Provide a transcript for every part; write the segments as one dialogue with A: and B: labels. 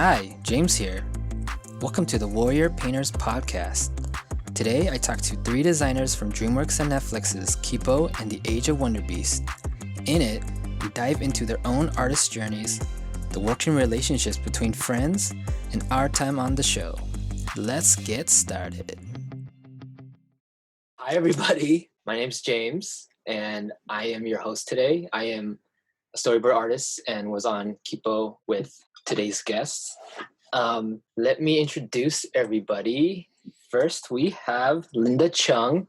A: Hi, James here. Welcome to the Warrior Painters Podcast. Today I talk to three designers from DreamWorks and Netflix's Kipo and the Age of Wonderbeasts. In it, we dive into their own artist journeys, the working relationships between friends, and our time on the show. Let's get started. Hi everybody, my name's James, and I am your host today. I am a storyboard artist and was on Kipo with today's guests. Let me introduce everybody. First, we have Linda Chung.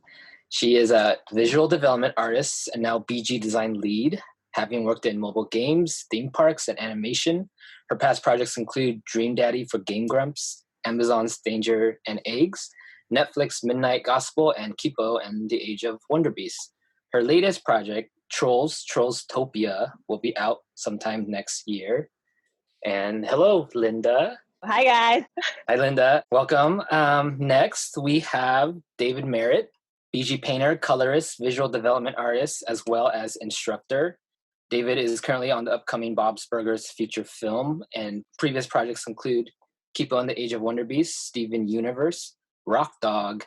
A: She is a visual development artist and now BG design lead, having worked in mobile games, theme parks, and animation. Her past projects include Dream Daddy for Game Grumps, Amazon's Danger and Eggs, Netflix Midnight Gospel, and Kippo and the Age of Wonderbeasts. Her latest project, Trollstopia, will be out sometime next year. And hello, Linda.
B: Hi, guys.
A: Hi, Linda. Welcome. Next, we have David Merritt, BG painter, colorist, visual development artist, as well as instructor. David is currently on the upcoming Bob's Burgers feature film, and previous projects include Kippo and the Age of Wonderbeasts, Steven Universe, Rock Dog,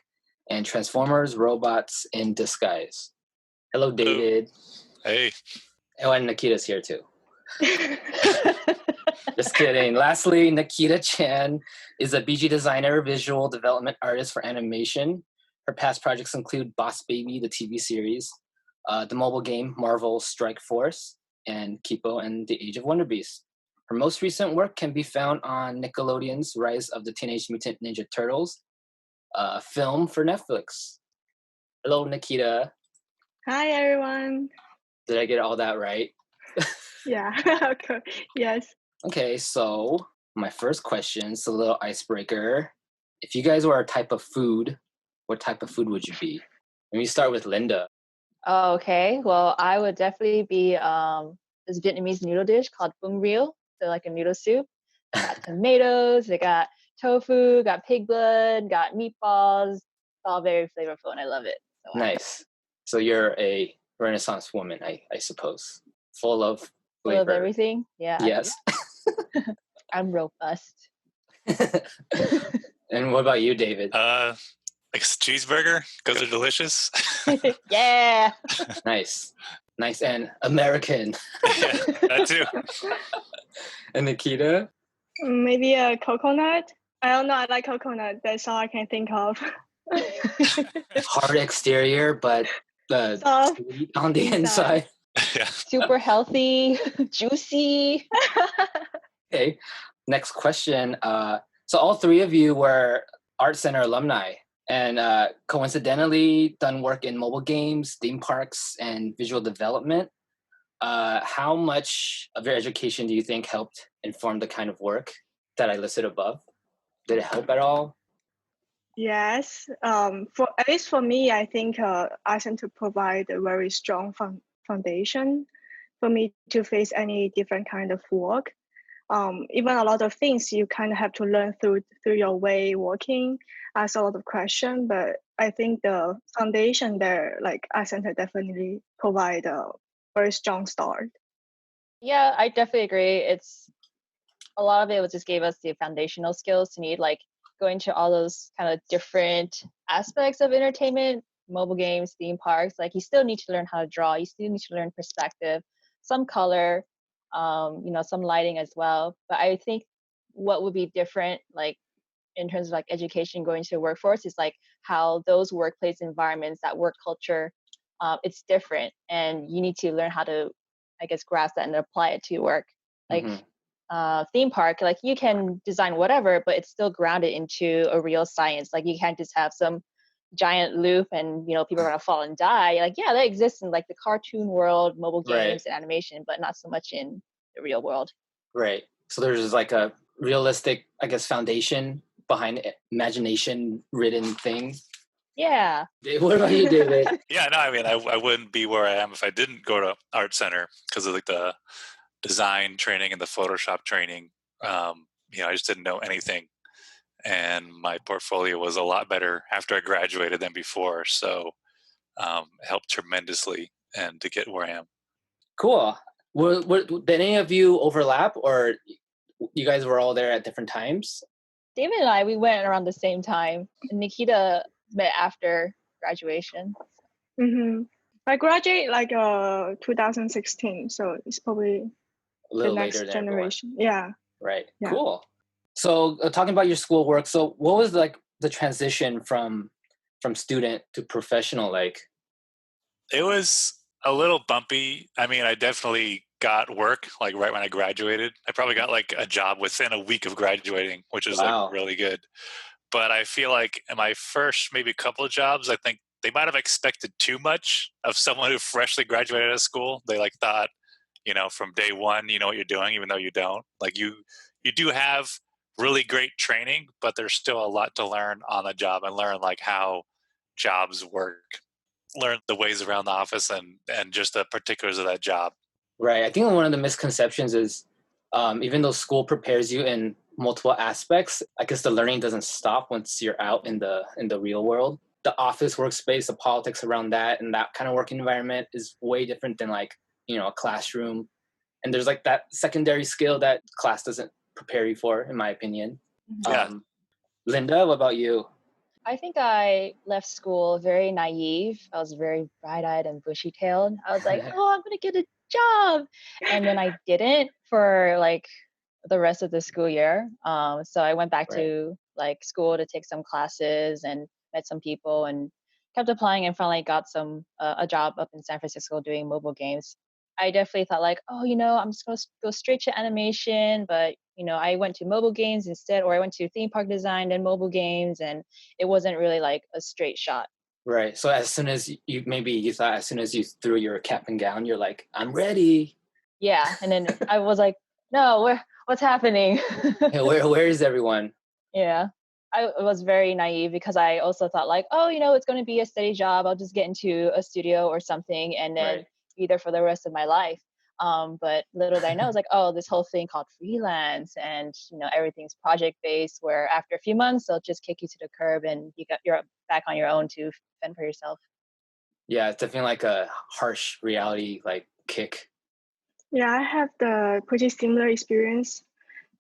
A: and Transformers Robots in Disguise. Hello, David.
C: Hey.
A: Oh, and Nikita's here too. Just kidding. Lastly, Nikita Chan is a BG designer, visual development artist for animation. Her past projects include Boss Baby, the TV series, the mobile game Marvel Strike Force, and Kippo and the Age of Wonderbeasts. Her most recent work can be found on Nickelodeon's Rise of the Teenage Mutant Ninja Turtles, film for Netflix. Hello, Nikita.
B: Hi, everyone.
A: Did I get all that right?
B: Yeah, okay. Yes.
A: Okay, so my first question is a little icebreaker. If you guys were a type of food, what type of food would you be? Let me start with Linda.
B: Oh, okay. Well, I would definitely be this Vietnamese noodle dish called bún riêu. So like a noodle soup. Got tomatoes, they got tofu, got pig blood, got meatballs. It's all very flavorful and I love it. So
A: Nice. So you're a Renaissance woman, I suppose. Full of flavor.
B: full of everything. Yeah.
A: Yes.
B: I'm robust.
A: And what about you, David?
C: Like a cheeseburger, because they're delicious.
B: Yeah.
A: Nice. Nice and American.
C: Yeah, that too.
A: And Nikita?
D: Maybe a coconut. I don't know. I like coconut. That's all I can think of.
A: Hard exterior, but the
D: Soft
A: sweet on the inside.
C: Yeah.
B: Super healthy, juicy.
A: Okay. Next question. So all three of you were Art Center alumni and coincidentally done work in mobile games, theme parks, and visual development. How much of your education do you think helped inform the kind of work that I listed above? Did it help at all?
D: Yes. For at least for me, I think I tend to provide a very strong foundation for me to face any different kind of work. Even a lot of things you kind of have to learn through your way working, ask a lot of questions. But I think the foundation there, like Art Center, definitely provide a very strong start.
B: Yeah, I definitely agree. It's a lot of it just gave us the foundational skills to need, like going to all those kind of different aspects of entertainment, mobile games, theme parks. Like you still need to learn how to draw. You still need to learn perspective, some color, some lighting as well. But I think what would be different, like in terms of like education going to the workforce, is like how those workplace environments, that work culture, it's different, and you need to learn how to, I guess, grasp that and apply it to your work. Like theme park, like you can design whatever, but it's still grounded into a real science. Like you can't just have some giant loop and people are gonna fall and die. Like yeah, that exists in like the cartoon world, mobile games, and animation, but not so much in the real world.
A: Right. So there's like a realistic, I guess, foundation behind imagination ridden thing.
B: Yeah.
A: What about you, David?
C: Yeah, no, I mean, I wouldn't be where I am if I didn't go to Art Center because of like the design training and the Photoshop training. I just didn't know anything. And my portfolio was a lot better after I graduated than before. So it helped tremendously and to get where I am.
A: Cool. Did any of you overlap, or you guys were all there at different times?
B: David and I, we went around the same time. And Nikita met after graduation.
D: Mm-hmm. I graduated like 2016, so it's probably
A: A
D: the
A: little
D: next
A: later than everyone.
D: generation. Yeah.
A: Right.
D: Yeah.
A: Cool. So talking about your schoolwork, so what was like the transition from student to professional like?
C: It was a little bumpy. I mean, I definitely got work like right when I graduated. I probably got like a job within a week of graduating, which is
A: Wow.
C: like really good. But I feel like in my first maybe couple of jobs, I think they might have expected too much of someone who freshly graduated out of school. They like thought, you know, from day one, you know what you're doing, even though you don't. Like you do have really great training, but there's still a lot to learn on the job and learn like how jobs work, learn the ways around the office and just the particulars of that job.
A: Right. I think one of the misconceptions is even though school prepares you in multiple aspects, I guess the learning doesn't stop once you're out in the real world. The office workspace, the politics around that, and that kind of work environment is way different than like, you know, a classroom. And there's like that secondary skill that class doesn't prepare you for, in my opinion.
C: Yeah.
A: Linda, what about you?
B: I think I left school very naive. I was very bright-eyed and bushy-tailed. I was like, oh, I'm going to get a job. And then I didn't for like the rest of the school year. So I went back to like school to take some classes and met some people and kept applying and finally got a job up in San Francisco doing mobile games. I definitely thought like, oh, you know, I'm just going to go straight to animation, but you know, I went to mobile games instead, or I went to theme park design and mobile games, and it wasn't really like a straight shot.
A: Right. So as soon as you thought as soon as you threw your cap and gown, you're like, I'm ready.
B: Yeah. And then I was like, no, what's happening?
A: Hey, where is everyone?
B: Yeah. I was very naive because I also thought like, oh, you know, it's going to be a steady job. I'll just get into a studio or something and then be there for the rest of my life. But little did I know, I was like, oh, this whole thing called freelance and, you know, everything's project based where after a few months, they'll just kick you to the curb and you're back on your own to fend for yourself.
A: Yeah, it's definitely like a harsh reality like kick.
D: Yeah, I have the pretty similar experience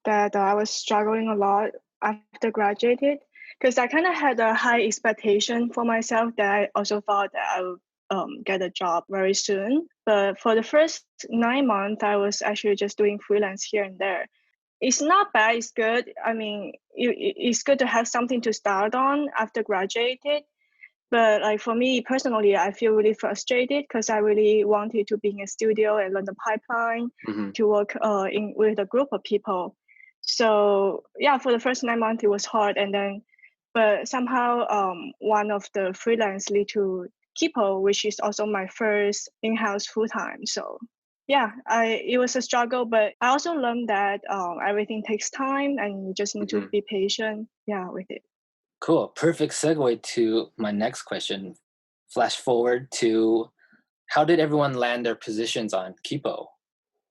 D: that I was struggling a lot after graduated because I kind of had a high expectation for myself that I also thought that I would get a job very soon. But for the first 9 months, I was actually just doing freelance here and there. It's not bad, it's good. I mean, it's good to have something to start on after graduated. But like for me personally, I feel really frustrated because I really wanted to be in a studio and learn the pipeline to work with a group of people. So yeah, for the first 9 months it was hard, and then, but somehow one of the freelance lead to Kippo, which is also my first in-house full time. So yeah, it was a struggle, but I also learned that everything takes time and you just need to be patient. Yeah, with it.
A: Cool. Perfect segue to my next question. Flash forward to how did everyone land their positions on Kipo?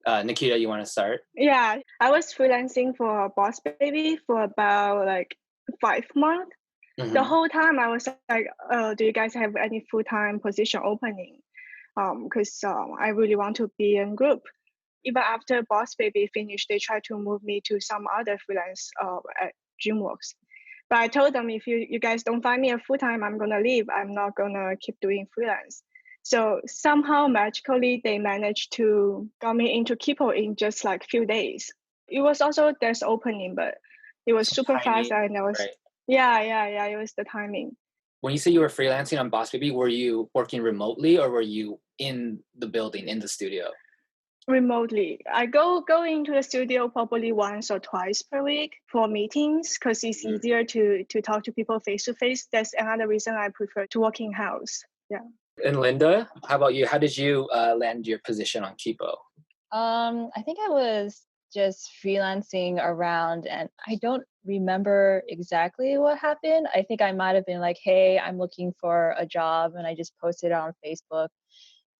A: Nikita, you want to start?
D: Yeah, I was freelancing for Boss Baby for about like 5 months. The whole time I was like, do you guys have any full-time position opening? Because I really want to be in group. Even after Boss Baby finished, they tried to move me to some other freelance at DreamWorks. But I told them, if you guys don't find me a full-time, I'm going to leave. I'm not going to keep doing freelance. So somehow magically they managed to got me into Kipo in just like few days. It was also there's opening, but it was super fast and I was yeah, it was the timing.
A: When you say you were freelancing on Boss Baby, were you working remotely or were you in the building, in the studio?
D: Remotely. I go into the studio probably once or twice per week for meetings because it's easier to talk to people face to face. That's another reason I prefer to work in house. Yeah.
A: And Linda, how about you? How did you land your position on Kipo?
B: I think I was just freelancing around and I don't remember exactly what happened. I think I might have been like, hey, I'm looking for a job, and I just posted it on Facebook.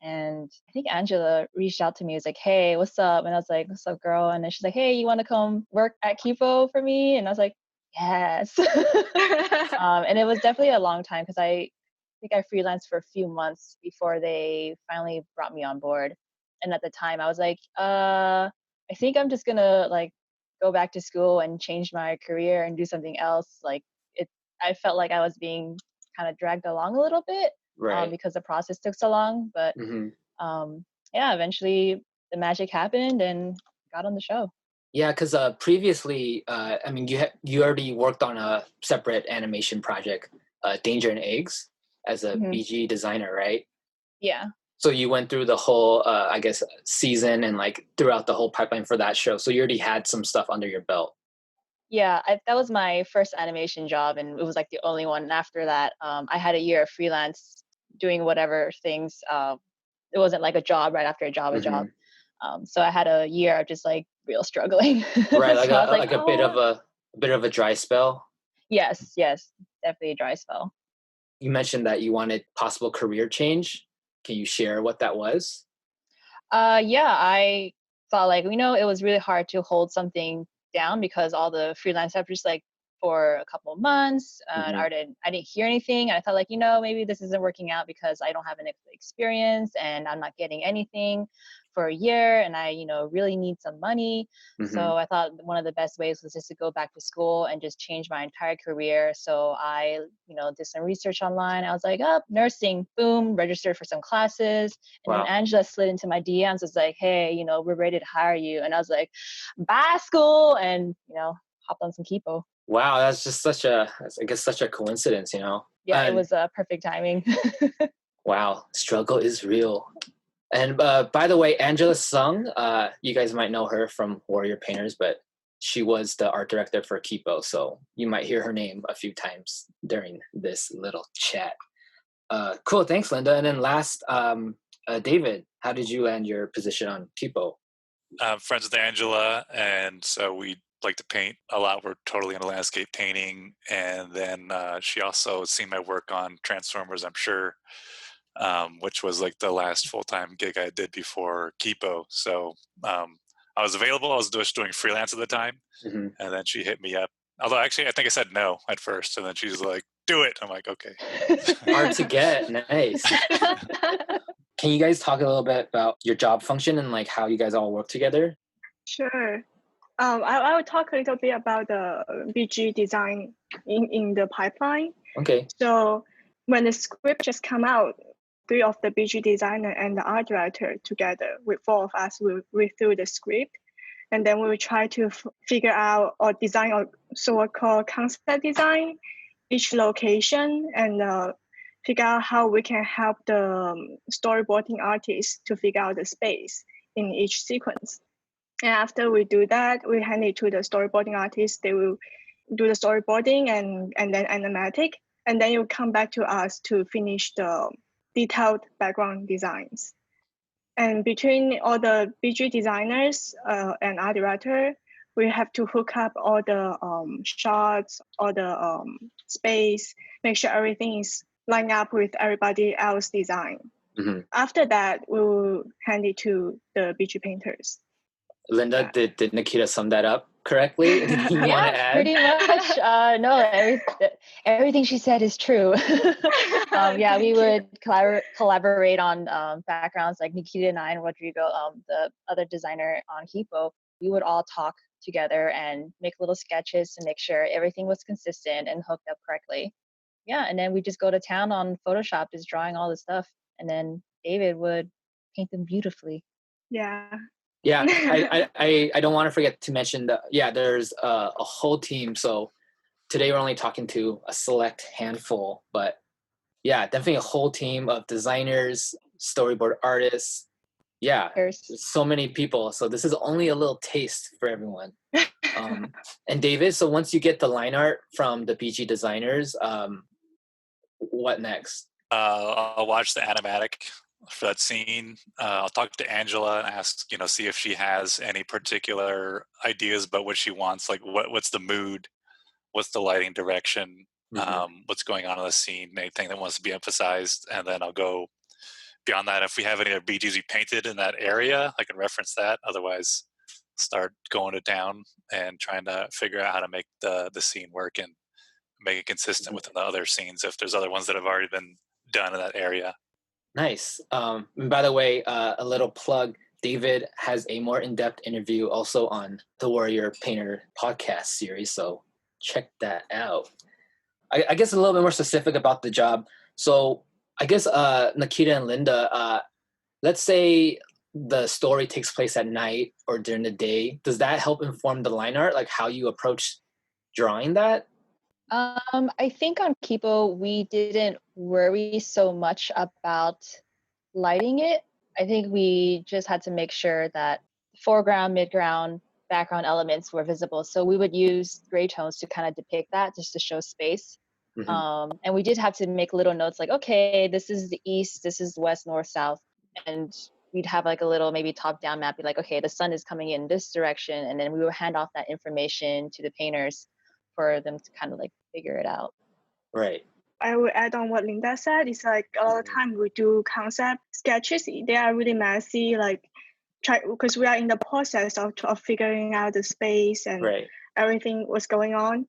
B: And I think Angela reached out to me. Was like, hey, what's up? And I was like, what's up, girl? And then she's like, hey, you want to come work at Kipo for me? And I was like, yes. And it was definitely a long time because I think I freelanced for a few months before they finally brought me on board. And at the time I was like, I think I'm just gonna like go back to school and change my career and do something else, like I felt like I was being kind of dragged along a little bit,
A: Right.
B: because the process took so long. But yeah, eventually the magic happened and got on the show.
A: Yeah, because previously, I mean, you already worked on a separate animation project, Danger and Eggs, as a BG designer, right?
B: Yeah.
A: So you went through the whole, I guess, season and like throughout the whole pipeline for that show. So you already had some stuff under your belt.
B: Yeah, that was my first animation job, and it was like the only one. And after that, I had a year of freelance doing whatever things. It wasn't like a job right after a job, so I had a year of just like real struggling.
A: Right, like
B: So I was
A: like a bit of a dry spell.
B: Yes, definitely a dry spell.
A: You mentioned that you wanted possible career change. Can you share what that was?
B: Yeah, I thought like, it was really hard to hold something down because all the freelance stuff just like for a couple of months, and I didn't hear anything. And I thought like, maybe this isn't working out because I don't have any experience and I'm not getting anything for a year, and I, really need some money. So I thought one of the best ways was just to go back to school and just change my entire career. So I, did some research online. I was like, nursing, boom, registered for some classes. And then Angela slid into my DMs, was like, hey, we're ready to hire you. And I was like, bye school, and, hopped on some Kipo.
A: Wow, that's just such a coincidence,
B: Yeah, it was perfect timing.
A: Wow, struggle is real. And by the way, Angela Sung, you guys might know her from Warrior Painters, but she was the art director for Kippo, so you might hear her name a few times during this little chat. Cool, thanks, Linda. And then last, David, how did you land your position on Kippo?
C: I'm friends with Angela, and so we like to paint a lot. We're totally into landscape painting, and then she also seen my work on Transformers, I'm sure, which was like the last full-time gig I did before Kippo. So I was available. I was just doing freelance at the time, and then she hit me up. Although actually, I think I said no at first, and then she's like, "Do it." I'm like, "Okay."
A: Hard to get. Nice. Can you guys talk a little bit about your job function and like how you guys all work together?
D: Sure. I will talk a little bit about the BG design in the pipeline.
A: Okay.
D: So when the script just come out, 3 of the BG designer and the art director together with 4 of us will read through the script, and then we will try to figure out or design or so-called concept design each location, and figure out how we can help the storyboarding artists to figure out the space in each sequence. And after we do that, we hand it to the storyboarding artist. They will do the storyboarding and then animatic, and then you come back to us to finish the detailed background designs. And between all the BG designers and art director, we have to hook up all the shots, all the space, make sure everything is lined up with everybody else's design. After that, we will hand it to the BG painters.
A: Linda, did Nikita sum that up correctly? Anything you want to add?
B: Pretty much. No, everything she said is true. Yeah, we would collaborate on backgrounds, like Nikita and I and Rodrigo, the other designer on Kippo. We would all talk together and make little sketches to make sure everything was consistent and hooked up correctly. Yeah, and then we just go to town on Photoshop, just drawing all the stuff, and then David would paint them beautifully.
D: Yeah.
A: Yeah, I don't want to forget to mention that, there's a whole team. So today we're only talking to a select handful, but yeah, definitely a whole team of designers, storyboard artists. Yeah,
B: There's
A: so many people. So this is only a little taste for everyone. And David, so once you get the line art from the BG designers, what next?
C: I'll watch the animatic for that scene. I'll talk to Angela and ask, see if she has any particular ideas about what she wants, like what's the mood, what's the lighting direction, what's going on in the scene, anything that wants to be emphasized, and then I'll go beyond that. If we have any other BGs we painted in that area, I can reference that. Otherwise, start going to town and trying to figure out how to make the scene work and make it consistent with the other scenes if there's other ones that have already been done in that area.
A: Nice. And by the way, a little plug David has a more in-depth interview also on the Warrior Painter podcast series, so check that out. I guess a little bit more specific about the job. So I guess Nikita and Linda, let's say the story takes place at night or during the day. Does that help inform the line art, like how you approach drawing that?
B: I think on Kipo, we didn't worry so much about lighting it. I think we just had to make sure that foreground, midground, background elements were visible. So we would use gray tones to kind of depict that, just to show space.
A: Mm-hmm.
B: And we did have to make little notes like, okay, this is the east, this is west, north, south. And we'd have like a little maybe top-down map, be like, okay, the sun is coming in this direction. And then we would hand off that information to the painters for them to kind of like figure it out.
A: Right.
D: I will add on what Linda said. It's like a lot of time we do concept sketches. They are really messy, like because we are in the process of figuring out the space and everything what's going on.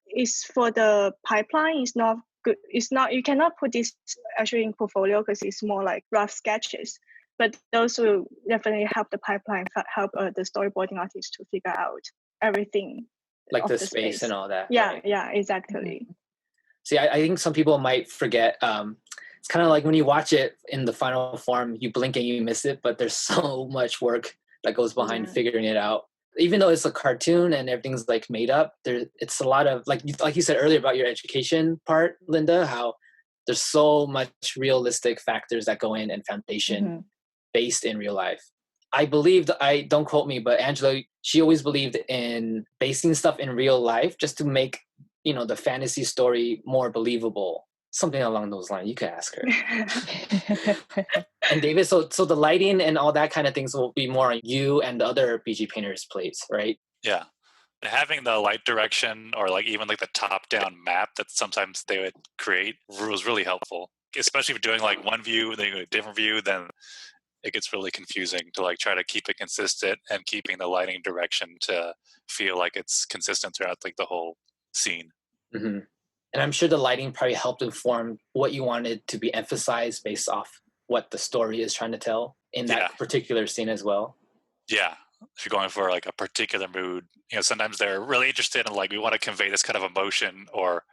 D: It's for the pipeline. It's not good. It's not. You cannot put this actually in portfolio because it's more like rough sketches. But those will definitely help the pipeline, help the storyboarding artist to figure out everything.
A: Like the space and all that.
D: Yeah,
A: right?
D: yeah, exactly.
A: See, I think some people might forget. It's kind of like when you watch it in the final form, you blink and you miss it, but there's so much work that goes behind figuring it out. Even though it's a cartoon and everything's like made up, it's a lot of like you said earlier about your education part, Linda, how there's so much realistic factors that go in and foundation based in real life. I believed, don't quote me, but Angela, she always believed in basing stuff in real life just to make, the fantasy story more believable. Something along those lines. You could ask her. And David, so the lighting and all that kind of things will be more on you and the other BG painters' plates, right?
C: Yeah. Having the light direction or like even like the top-down map that sometimes they would create was really helpful. Especially if you're doing like one view and then you go to a different view, then it gets really confusing to like try to keep it consistent and keeping the lighting direction to feel like it's consistent throughout like the whole scene.
A: Mm-hmm. And I'm sure the lighting probably helped inform what you wanted to be emphasized based off what the story is trying to tell in that particular scene as well.
C: Yeah. If you're going for like a particular mood, sometimes they're really interested in like, we want to convey this kind of emotion or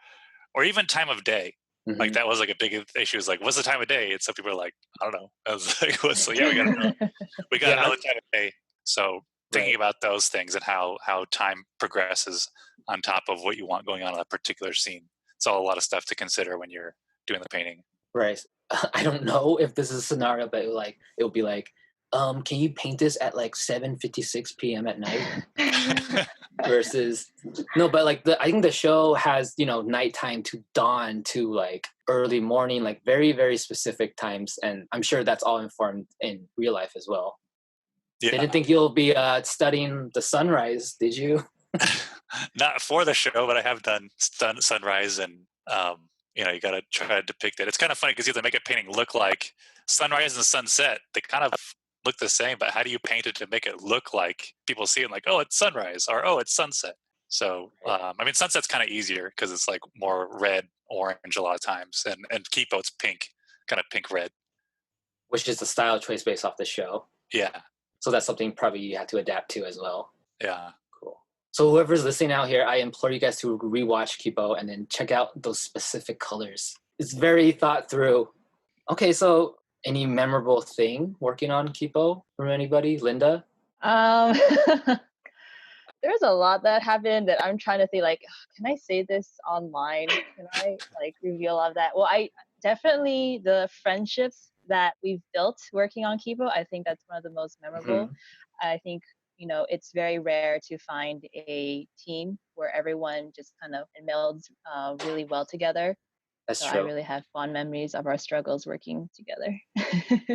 C: even time of day. Mm-hmm. Like that was like a big issue. Is like, what's the time of day? And some people are like, I don't know. I was like, we got to know. We got to know the time of day. So thinking about those things and how time progresses on top of what you want going on in a particular scene. It's all a lot of stuff to consider when you're doing the painting.
A: Right. I don't know if this is a scenario, but it would be like, can you paint this at like 7:56 p.m. at night? Versus no, but like I think the show has nighttime to dawn to like early morning, like very very specific times, and I'm sure that's all informed in real life as well. Yeah. Didn't think you'll be studying the sunrise, did you?
C: Not for the show, but I have done sunrise, and you got to try to depict it. It's kind of funny because you have to make a painting look like sunrise and sunset. They kind of look the same, but how do you paint it to make it look like people see it like, oh, it's sunrise or oh, it's sunset? So sunset's kind of easier because it's like more red, orange a lot of times, and Kippo, it's pink, kind of pink red,
A: which is the style choice based off the show.
C: Yeah.
A: So that's something probably you have to adapt to as well.
C: Yeah.
A: Cool. So whoever's listening out here, I implore you guys to rewatch Kippo and then check out those specific colors. It's very thought through. Okay, so any memorable thing working on Kippo from anybody? Linda?
B: There's a lot that happened that I'm trying to think like, can I say this online? Can I like reveal all of that? Well, I definitely the friendships that we've built working on Kipo, I think that's one of the most memorable. Mm-hmm. I think, it's very rare to find a team where everyone just kind of melds really well together.
A: That's
B: so
A: true.
B: I really have fond memories of our struggles working together.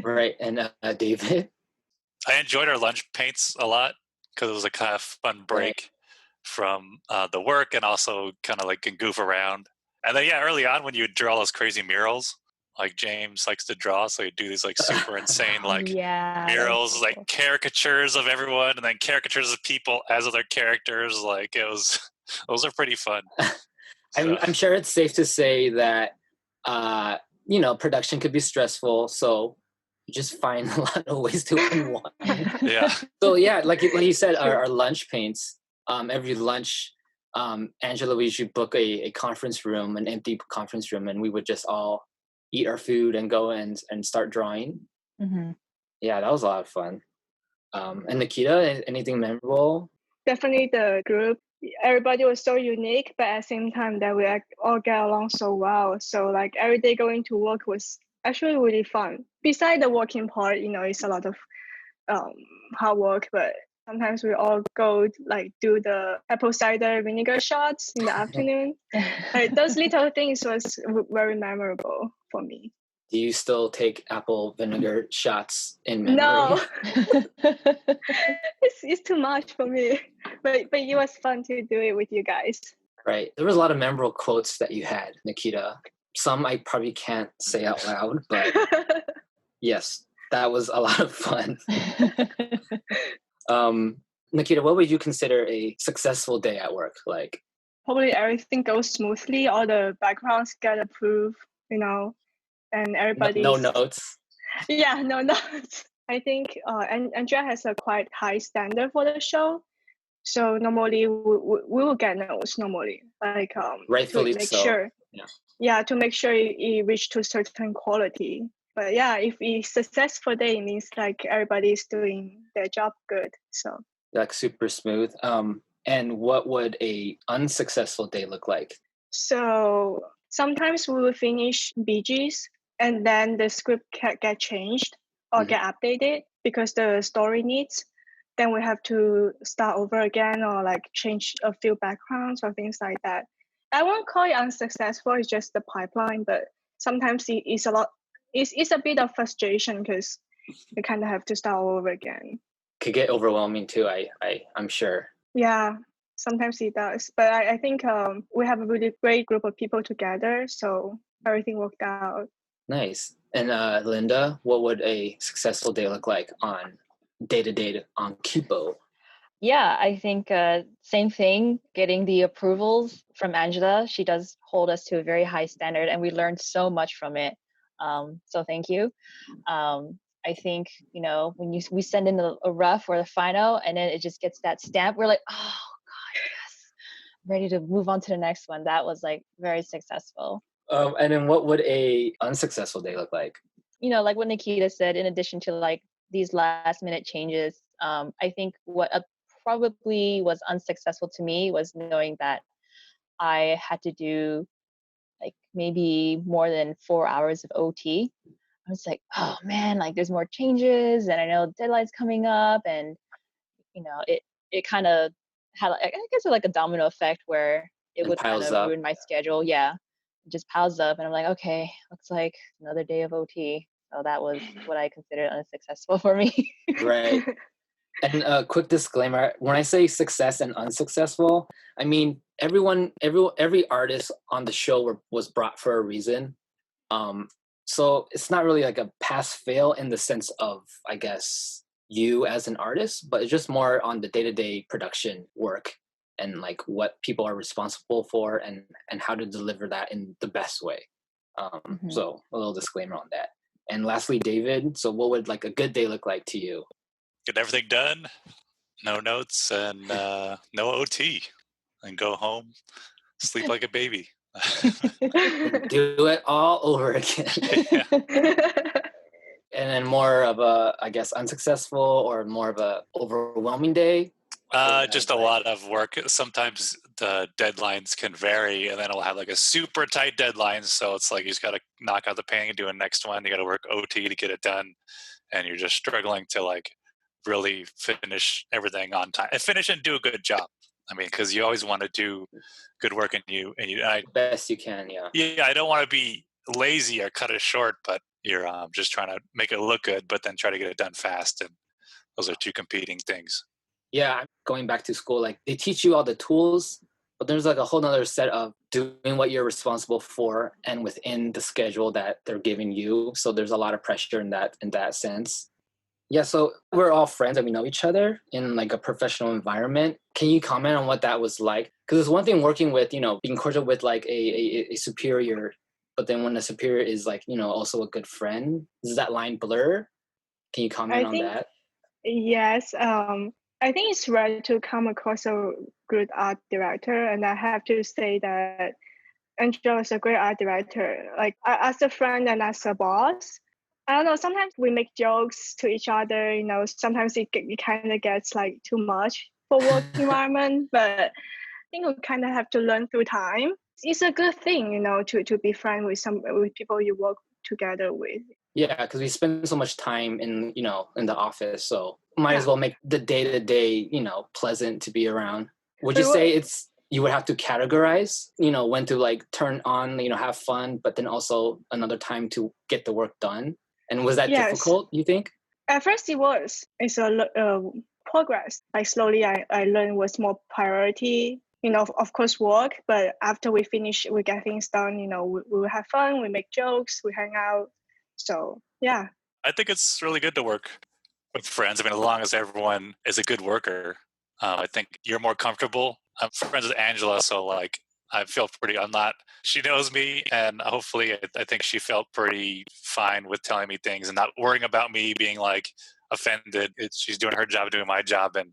A: Right. And David?
C: I enjoyed our lunch paints a lot because it was a kind of fun break from the work and also kind of like can goof around. And then, early on when you would draw those crazy murals, like James likes to draw, so he'd do these like super insane like murals, like cool. Caricatures of everyone, and then caricatures of people as other characters. Like those are pretty fun.
A: I'm sure it's safe to say that production could be stressful. So you just find a lot of ways to unwind.
C: Yeah.
A: So yeah, like you said, our lunch paints. Every lunch, Angela, we usually book a conference room, an empty conference room, and we would just all eat our food and go and start drawing.
B: Mm-hmm.
A: Yeah, that was a lot of fun. And Nikita, anything memorable?
D: Definitely the group. Everybody was so unique, but at the same time that we all get along so well. So like every day going to work was actually really fun. Besides the working part, it's a lot of hard work, but sometimes we all go like do the apple cider vinegar shots in the afternoon. Like those little things was very memorable for me.
A: Do you still take apple vinegar shots in memory?
D: No, it's too much for me. But it was fun to do it with you guys.
A: Right. There was a lot of memorable quotes that you had, Nikita. Some I probably can't say out loud, but yes, that was a lot of fun. Nikita, what would you consider a successful day at work like?
D: Probably everything goes smoothly. All the backgrounds get approved, and everybody's...
A: No notes?
D: Yeah, no notes. I think Andrea has a quite high standard for the show. So normally we will get notes normally, like
A: rightfully
D: to make
A: so.
D: Sure.
A: Yeah,
D: to make sure it reach to certain quality. But yeah, if it's successful day, it means like everybody's doing their job good. So
A: like super smooth. And what would a unsuccessful day look like?
D: So sometimes we will finish BGs and then the script can get changed or get updated because the story needs. Then we have to start over again or like change a few backgrounds or things like that. I won't call it unsuccessful, it's just the pipeline, but sometimes it's a bit of frustration because you kind of have to start over again.
A: Could get overwhelming too, I'm sure.
D: Yeah, sometimes it does. But I think we have a really great group of people together, so everything worked out.
A: Nice. And Linda, what would a successful day look like on day-to-day on Kipo?
B: Yeah, I think same thing, getting the approvals from Angela. She does hold us to a very high standard and we learned so much from it. So thank you. I think, when we send in a rough or the final and then it just gets that stamp, we're like, oh God, yes, I'm ready to move on to the next one. That was like very successful.
A: And then what would a unsuccessful day look like?
B: Like what Nikita said, in addition to like these last minute changes, I think what probably was unsuccessful to me was knowing that I had to do like maybe more than 4 hours of OT. I was like, oh man, like there's more changes and I know deadline's coming up and it kind of had, I guess, like a domino effect where it would kind of ruin my schedule. Yeah, it just piles up and I'm like, okay, looks like another day of OT. So that was what I considered unsuccessful for me.
A: Right. And a quick disclaimer, when I say success and unsuccessful, I mean every artist on the show was brought for a reason. So it's not really like a pass-fail in the sense of, I guess, you as an artist, but it's just more on the day-to-day production work and like what people are responsible for and how to deliver that in the best way. So a little disclaimer on that. And lastly, David, so what would like a good day look like to you?
C: Get everything done, no notes, and no OT, and go home, sleep like a baby.
A: Do it all over again.
C: Yeah.
A: And then more of a, I guess, unsuccessful or more of a overwhelming day?
C: Just a lot of work. Sometimes the deadlines can vary, and then it'll have like a super tight deadline. So it's like you just got to knock out the painting and do a next one. You got to work OT to get it done, and you're just struggling to like really finish everything on time and finish and do a good job. I mean, because you always want to do good work,
A: best you can.
C: Yeah, I don't want to be lazy or cut it short, but you're just trying to make it look good, but then try to get it done fast, and those are two competing things.
A: Yeah, going back to school, like they teach you all the tools, but there's like a whole nother set of doing what you're responsible for and within the schedule that they're giving you. So there's a lot of pressure in that sense. Yeah, so we're all friends and we know each other in like a professional environment. Can you comment on what that was like? Because it's one thing working with, being cordial with like a superior, but then when the superior is like, also a good friend, does that line blur? Can you comment
D: I
A: on
D: think
A: that?
D: yes. I think it's rare to come across a good art director, and I have to say that Angela is a great art director. Like as a friend and as a boss, I don't know. Sometimes we make jokes to each other. You know, sometimes it kind of gets like too much for work environment. But I think we kind of have to learn through time. It's a good thing, you know, to be friends with people you work together with.
A: Yeah, because we spend so much time in the office, so might as
D: Yeah.
A: well make the day-to-day, pleasant to be around. Would you
D: We
A: say you would have to categorize, when to like turn on, have fun, but then also another time to get the work done? And was that
D: Yes.
A: difficult, you think?
D: At first it was. It's a progress. Like slowly I learned what's more priority. You know, of course work, but after we finish, we get things done, you know, we have fun, we make jokes, we hang out. So yeah.
C: I think it's really good to work with friends. I mean, as long as everyone is a good worker, I think you're more comfortable. I'm friends with Angela, so like I feel pretty. I'm not. She knows me, and hopefully, I think she felt pretty fine with telling me things and not worrying about me being like offended. She's doing her job, doing my job, and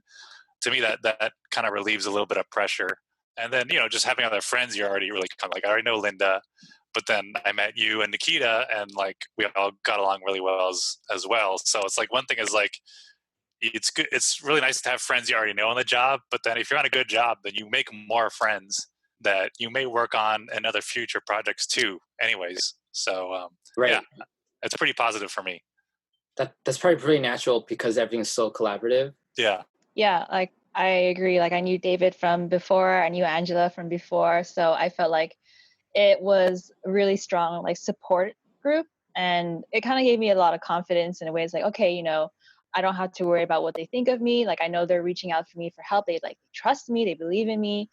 C: to me, that kind of relieves a little bit of pressure. And then just having other friends, you're already really kind of like I already know Linda, but then I met you and Nikita, and like we all got along really well as well. So it's like one thing is like it's good. It's really nice to have friends you already know on the job, but then if you're on a good job, then you make more friends that you may work on in other future projects too. Anyways, so
A: Right.
C: yeah, it's pretty positive for me.
A: That's probably pretty natural because everything's so collaborative.
C: Yeah.
B: Yeah, like I agree. Like I knew David from before, I knew Angela from before, so I felt like it was a really strong like support group, and it kind of gave me a lot of confidence in a way. It's like, okay, I don't have to worry about what they think of me. Like I know they're reaching out for me for help. They like trust me, they believe in me.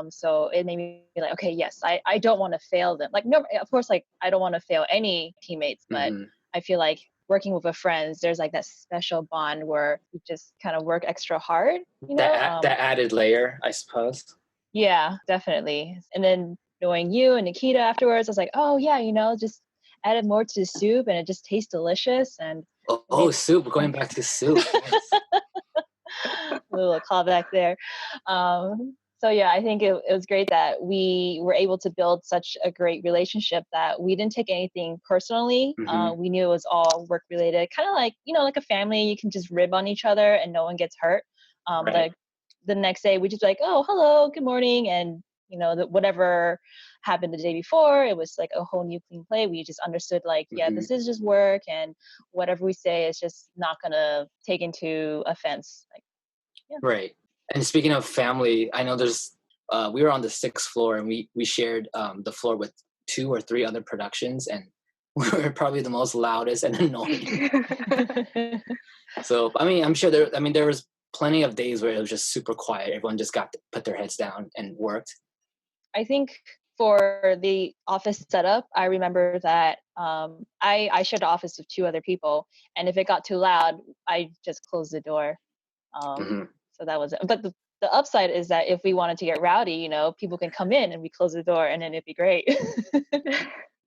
B: So it made me be like, okay, yes, I don't want to fail them. Like no, of course, like I don't want to fail any teammates, but I feel like working with a friends, there's like that special bond where you just kind of work extra hard,
A: That added layer, I suppose.
B: Yeah, definitely. And then knowing you and Nikita afterwards, I was like, oh yeah, just added more to the soup and it just tastes delicious. And
A: Soup. We're going back to soup. Nice.
B: A little callback there. So yeah, I think it was great that we were able to build such a great relationship that we didn't take anything personally. We knew it was all work related, kind of like, like a family. You can just rib on each other and no one gets hurt.
A: Right.
B: Like the next day we just like, oh, hello, good morning. And whatever happened the day before, it was like a whole new clean play. We just understood like, yeah, this is just work, and whatever we say is just not gonna take into offense. Like, yeah.
A: Right. And speaking of family, I know we were on the 6th floor, and we shared the floor with 2 or 3 other productions, and we were probably the most loudest and annoying. So I mean, I'm sure there was plenty of days where it was just super quiet. Everyone just got to put their heads down and worked.
B: I think for the office setup, I remember that I shared the office with 2 other people, and if it got too loud, I just closed the door. So that was it. But the upside is that if we wanted to get rowdy, people can come in and we close the door, and then it'd be great.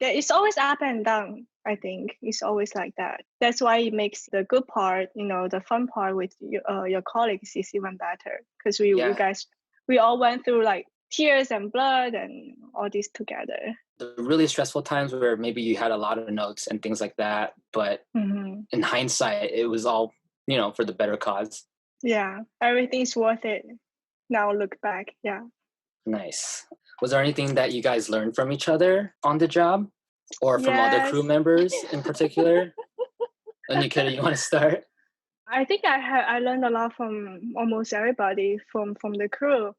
D: Yeah, it's always up and down. I think it's always like that. That's why it makes the good part, the fun part with your colleagues is even better, because you guys, we all went through like tears and blood and all this together.
A: The really stressful times where maybe you had a lot of notes and things like that, but in hindsight, it was all, for the better cause.
D: Yeah, everything's worth it. Now look back, yeah.
A: Nice. Was there anything that you guys learned from each other on the job, or from other crew members in particular? Nikita, you want to start?
D: I think I learned a lot from almost everybody from the crew.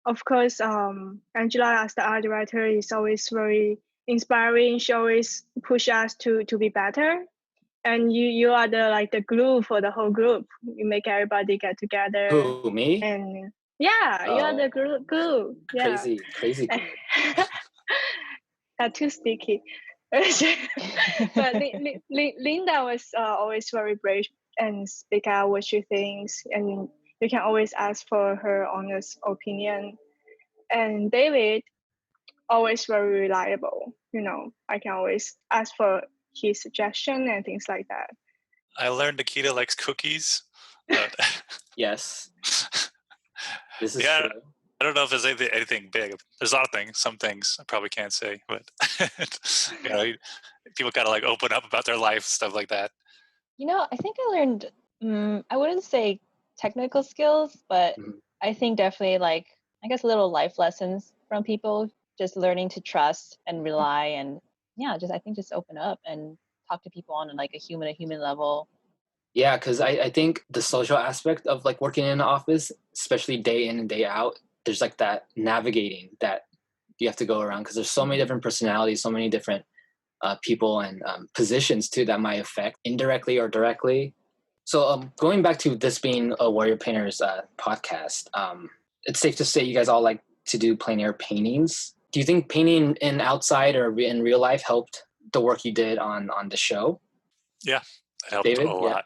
D: Of course, Angela as the art director is always very inspiring. She always push us to be better. And you are the glue for the whole group. You make everybody get together.
A: Who, me?
D: And yeah, you are the glue. Yeah.
A: Crazy glue.
D: Not too sticky. But Linda was always very brave and speak out what she thinks, and you can always ask for her honest opinion. And David, always very reliable. I can always ask for his suggestion and things like that.
C: I learned Nikita likes cookies. But
A: Yes, this is
C: yeah,
A: true.
C: I don't know if there's anything big. There's a lot of things. Some things I probably can't say, but people gotta like open up about their life, stuff like that.
B: I think I learned, I wouldn't say technical skills, but
A: Mhm.
B: I think definitely like, I guess little life lessons from people, just learning to trust and rely and I think just open up and talk to people on like a human level.
A: Yeah, because I think the social aspect of like working in an office, especially day in and day out, there's like that navigating that you have to go around because there's so many different personalities, so many different people and positions too that might affect indirectly or directly. So going back to this being a Warrior Painters podcast, it's safe to say you guys all like to do plein air paintings. Do you think painting in outside or in real life helped the work you did on the show?
C: Yeah, it helped
A: David?
C: a
A: Yeah.
C: lot.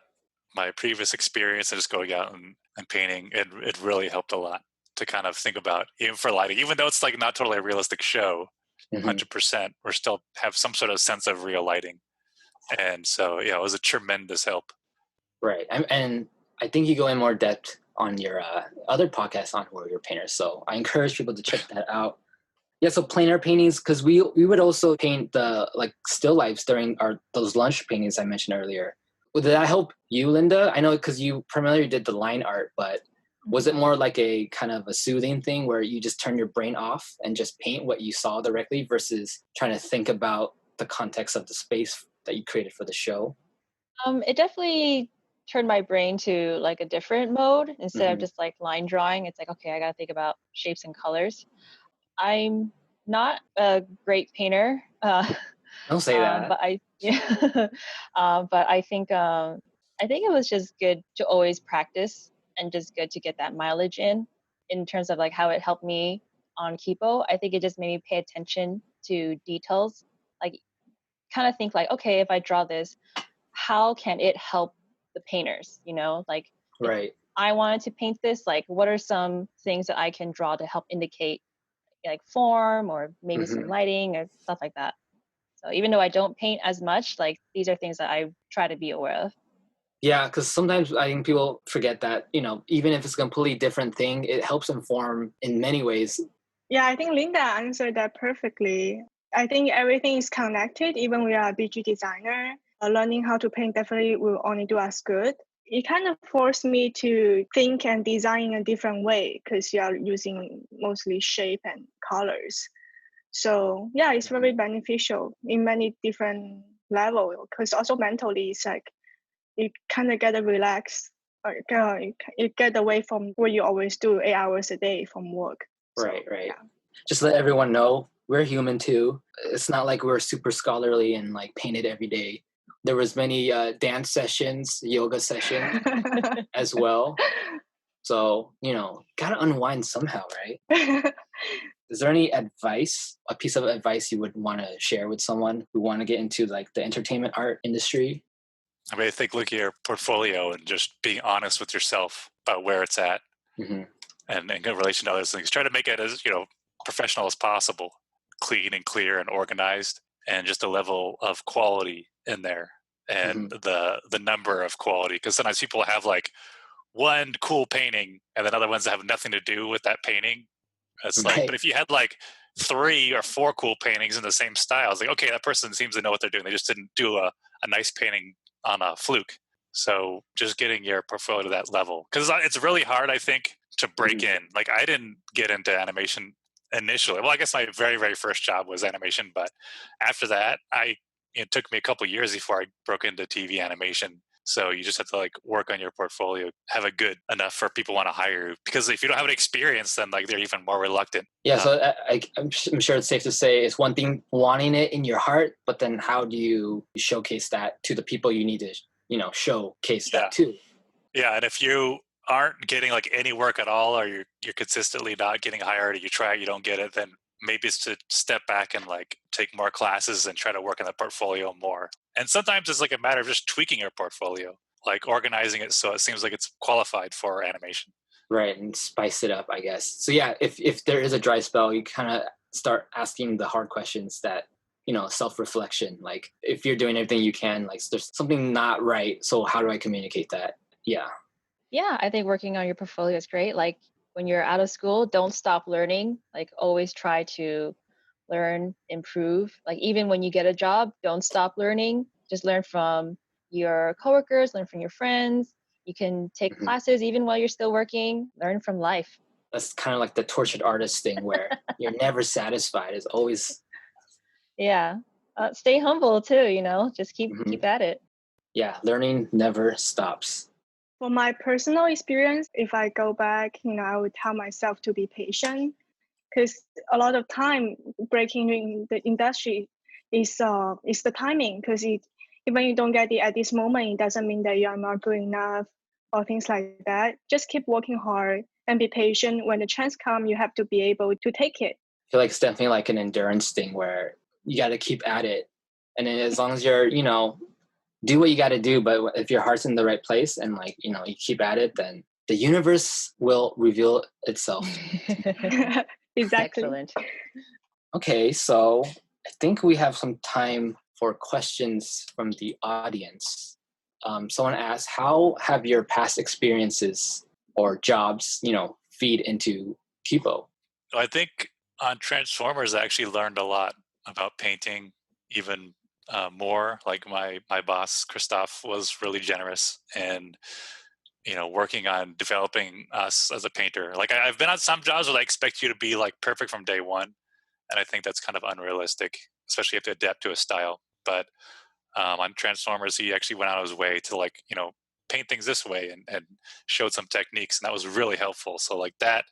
C: My previous experience of just going out and painting, it really helped a lot to kind of think about, even for lighting, even though it's like not totally a realistic show,
A: Mhm.
C: 100%, we're still have some sort of sense of real lighting. And so, yeah, it was a tremendous help.
A: Right. And I think you go in more depth on your other podcast on Warrior Painters. So I encourage people to check that out. Yeah, so plein air paintings, because we would also paint the like still lifes during those lunch paintings I mentioned earlier. Well, did that help you, Linda? I know because you primarily did the line art, but was it more like a kind of a soothing thing where you just turn your brain off and just paint what you saw directly versus trying to think about the context of the space that you created for the show?
B: It definitely turned my brain to like a different mode instead of
A: Mhm.
B: just like line drawing. It's like, okay, I got to think about shapes and colors. I'm not a great painter,
A: Don't say that.
B: but yeah, but I think it was just good to always practice and just good to get that mileage in terms of like how it helped me on Kipo. I think it just made me pay attention to details, like kind of think like, okay, if I draw this, how can it help the painters? Like if
A: Right.
B: I wanted to paint this, like what are some things that I can draw to help indicate like form or maybe some
A: Mhm.
B: lighting or stuff like that. So even though I don't paint as much, like these are things that I try to be aware of.
A: Yeah, because sometimes I think people forget that, even if it's a completely different thing, it helps inform in many ways.
D: Yeah, I think Linda answered that perfectly. I think everything is connected. Even we are a BG designer, learning how to paint definitely will only do us good. It kind of forced me to think and design in a different way because you are using mostly shape and colors. So yeah, it's very beneficial in many different levels because also mentally it's like you kind of get a relax or you get away from what you always do 8 hours a day from work.
A: Right,
D: So
A: right.
D: yeah.
A: Just let everyone know we're human too. It's not like we're super scholarly and like painted every day. There was many dance sessions, yoga sessions as well. So, gotta unwind somehow, right? Is there any advice, a piece of advice you would want to share with someone who want to get into like the entertainment art industry?
C: I mean, I think looking at your portfolio and just being honest with yourself about where it's at
A: Mm-hmm.
C: and in relation to other things. Try to make it as, professional as possible, clean and clear and organized, and just a level of quality in there and
A: Mm-hmm.
C: the number of quality. Because sometimes people have like one cool painting and then other ones that have nothing to do with that painting. It's like,
A: Right.
C: but if you had like 3 or 4 cool paintings in the same style, it's like, okay, that person seems to know what they're doing. They just didn't do a nice painting on a fluke. So just getting your portfolio to that level, because it's really hard, I think, to break in. Like I didn't get into animation initially. Well, I guess my very, very first job was animation, but after that, it took me a couple years before I broke into TV animation. So you just have to like work on your portfolio, have it good enough for people want to hire you. Because if you don't have any experience, then like they're even more reluctant.
A: Yeah, so I'm sure it's safe to say it's one thing wanting it in your heart, but then how do you showcase that to the people you need to, showcase
C: Yeah,
A: that to?
C: yeah. And if you aren't getting like any work at all, or you're consistently not getting hired, or you try, you don't get it, then maybe it's to step back and like take more classes and try to work on the portfolio more. And sometimes it's like a matter of just tweaking your portfolio, like organizing it so it seems like it's qualified for animation.
A: Right, and spice it up, I guess. So yeah, if there is a dry spell, you kind of start asking the hard questions that self-reflection. Like if you're doing everything you can, like there's something not right. So how do I communicate that? Yeah.
B: Yeah, I think working on your portfolio is great. Like when you're out of school, don't stop learning. Like always try to learn, improve. Like even when you get a job, don't stop learning. Just learn from your coworkers, learn from your friends. You can take classes even while you're still working, learn from life.
A: That's kind of like the tortured artist thing where you're never satisfied. It's always.
B: Yeah. Stay humble too, just keep at it.
A: Yeah, learning never stops.
D: For my personal experience, if I go back, I would tell myself to be patient, because a lot of time breaking in the industry is the timing. Because even you don't get it at this moment, it doesn't mean that you are not good enough or things like that. Just keep working hard and be patient. When the chance comes, you have to be able to take it.
A: I feel like it's definitely like an endurance thing where you got to keep at it. And then as long as you're, do what you got to do, but if your heart's in the right place and like, you keep at it, then the universe will reveal itself.
D: Exactly.
B: Excellent.
A: Okay, so I think we have some time for questions from the audience. Someone asked, how have your past experiences or jobs, feed into Kipo?
C: I think on Transformers, I actually learned a lot about painting, even more. Like my boss, Christoph, was really generous and, working on developing us as a painter. Like I've been on some jobs where they expect you to be like perfect from day one. And I think that's kind of unrealistic, especially if you have to adapt to a style. But on Transformers, he actually went out of his way to paint things this way and showed some techniques. And that was really helpful. So like that,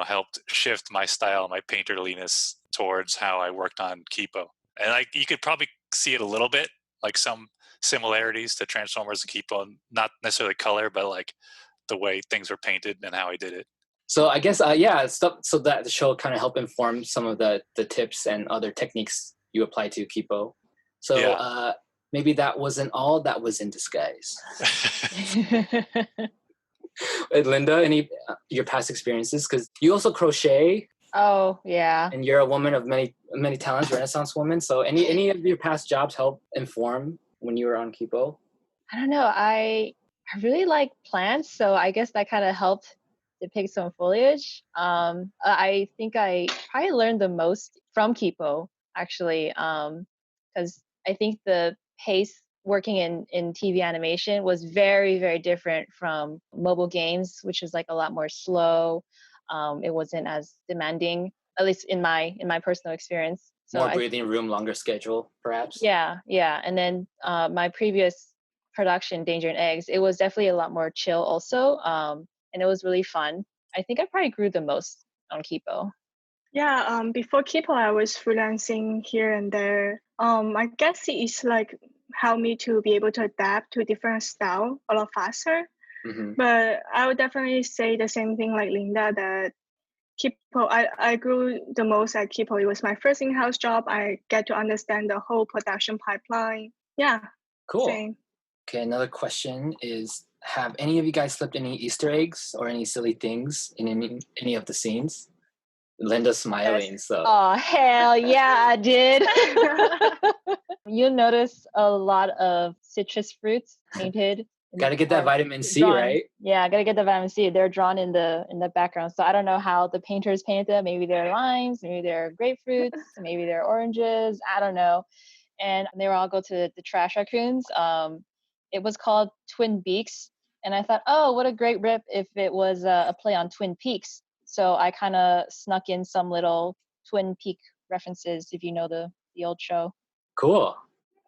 C: helped shift my style, my painterliness towards how I worked on Kipo. And you could probably see it a little bit, like some similarities to Transformers and Kipo, not necessarily color, but like the way things were painted and how I did it.
A: So I guess, so that the show kind of helped inform some of the tips and other techniques you apply to Kipo. So maybe that wasn't all that was in disguise. Linda, any your past experiences? Because you also crochet.
B: Oh, yeah.
A: And you're a woman of many talents, Renaissance woman. So any of your past jobs help inform when you were on Kipo?
B: I don't know. I really like plants, so I guess that kind of helped depict some foliage. I think I probably learned the most from Kipo, actually, because I think the pace working in TV animation was very, very different from mobile games, which was like a lot more slow. It wasn't as demanding, at least in my personal experience. So
A: more breathing room, longer schedule, perhaps.
B: Yeah. And then my previous production, Danger and Eggs, it was definitely a lot more chill also, and it was really fun. I think I probably grew the most on Kipo.
D: Yeah, before Kipo, I was freelancing here and there. I guess it's like helped me to be able to adapt to different style a lot faster.
A: Mm-hmm.
D: But I would definitely say the same thing like Linda, that Kipo, I grew the most at Kipo. It was my first in-house job. I get to understand the whole production pipeline. Yeah.
A: Cool.
D: Same.
A: Okay, another question is, have any of you guys slipped any Easter eggs or any silly things in any of the scenes? Linda's smiling,
D: Yes.
A: so.
B: Oh, hell yeah, I did. You'll notice a lot of citrus fruits painted.
A: Got to get that vitamin C,
B: drawn,
A: right?
B: Yeah, got to get the vitamin C. They're drawn in the background. So I don't know how the painters painted them. Maybe they're limes, maybe they're grapefruits, maybe they're oranges. I don't know. And they were all go to the trash raccoons. It was called Twin Beaks. And I thought, oh, what a great rip if it was a play on Twin Peaks. So I kind of snuck in some little Twin Peak references, if you know the old show.
A: Cool.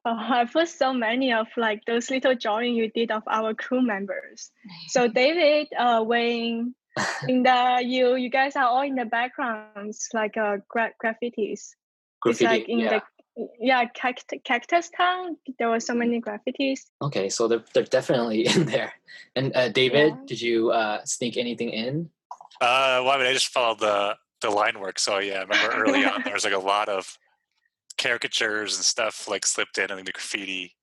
D: I put so many of like those little drawing you did of our crew members. So David, Wayne, Linda, you guys are all in the backgrounds, like graffitis. It's like in Cactus Town. There were so many graffitis.
A: Okay, so they're definitely in there. And David, did you sneak anything in?
C: Well, I mean, I just followed the line work. So yeah, I remember early on there was like a lot of caricatures and stuff like slipped in the graffiti.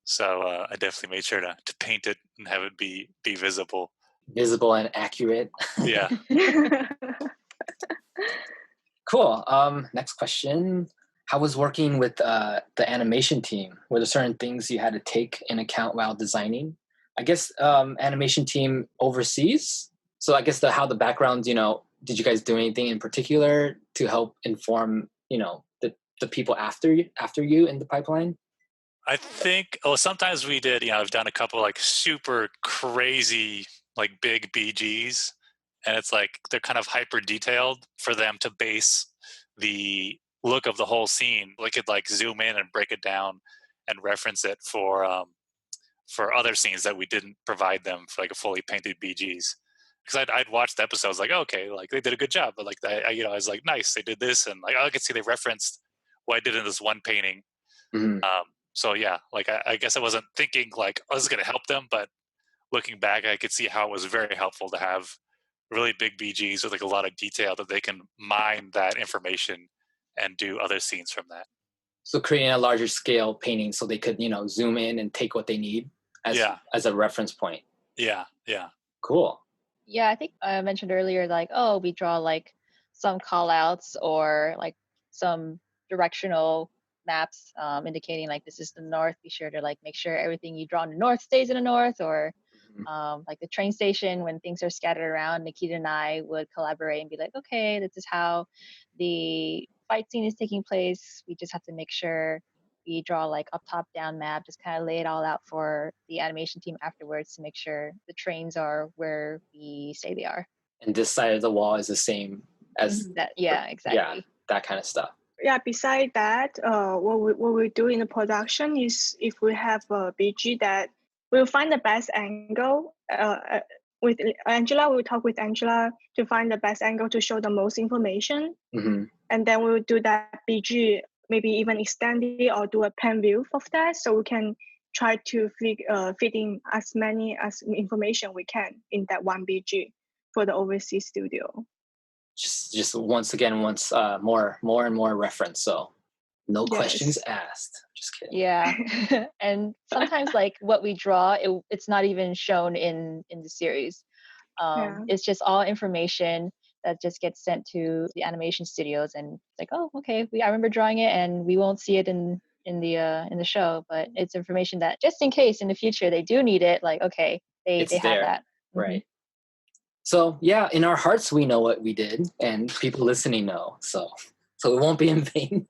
C: So I definitely made sure to paint it and have it be visible.
A: Visible and accurate.
C: Yeah.
A: Cool. Next question. how was working with the animation team? Were there certain things you had to take in account while designing? I guess animation team overseas. So I guess how the backgrounds, did you guys do anything in particular to help inform, the people after you in the pipeline?
C: I think, sometimes we did, I've done a couple like super crazy, like big BGs, and it's like they're kind of hyper detailed for them to base the look of the whole scene. We could like zoom in and break it down and reference it for other scenes that we didn't provide them for like a fully painted BGs. Because I'd watched the episodes like, okay, like they did a good job, but like I was like, nice, they did this, and like I could see they referenced what I did in this one painting.
A: Mm-hmm.
C: So yeah, like I guess I wasn't thinking like I was going to help them, but looking back, I could see how it was very helpful to have really big BGs with like a lot of detail that they can mine that information and do other scenes from that.
A: So creating a larger scale painting so they could, zoom in and take what they need as a reference point.
C: Yeah.
A: Cool.
B: Yeah, I think I mentioned earlier, like, oh, we draw like some call outs or like some directional maps indicating like this is the north. Be sure to like make sure everything you draw in the north stays in the north, or like the train station when things are scattered around. Nikita and I would collaborate and be like, okay, this is how the fight scene is taking place. We just have to make sure we draw like a top-down map, just kind of lay it all out for the animation team afterwards to make sure the trains are where we say they are.
A: And this side of the wall is the same as
B: that. Yeah, exactly.
A: Yeah, that kind of stuff.
D: Yeah, beside that, what we do in the production is if we have a BG that we'll find the best angle. With Angela, we'll talk with Angela to find the best angle to show the most information.
A: Mm-hmm.
D: And then we'll do that BG, maybe even extend it or do a pan view of that, so we can try to fit in as many as information we can in that one BG for the overseas studio.
A: Just once more and more reference. So no questions asked. Just kidding.
B: Yeah. And sometimes like what we draw, it's not even shown in the series. It's just all information that just gets sent to the animation studios, and it's like, oh, okay, I remember drawing it, and we won't see it in the show, but it's information that just in case in the future they do need it, like, okay, they have that.
A: Right. So yeah, in our hearts we know what we did, and people listening know. So it won't be in vain.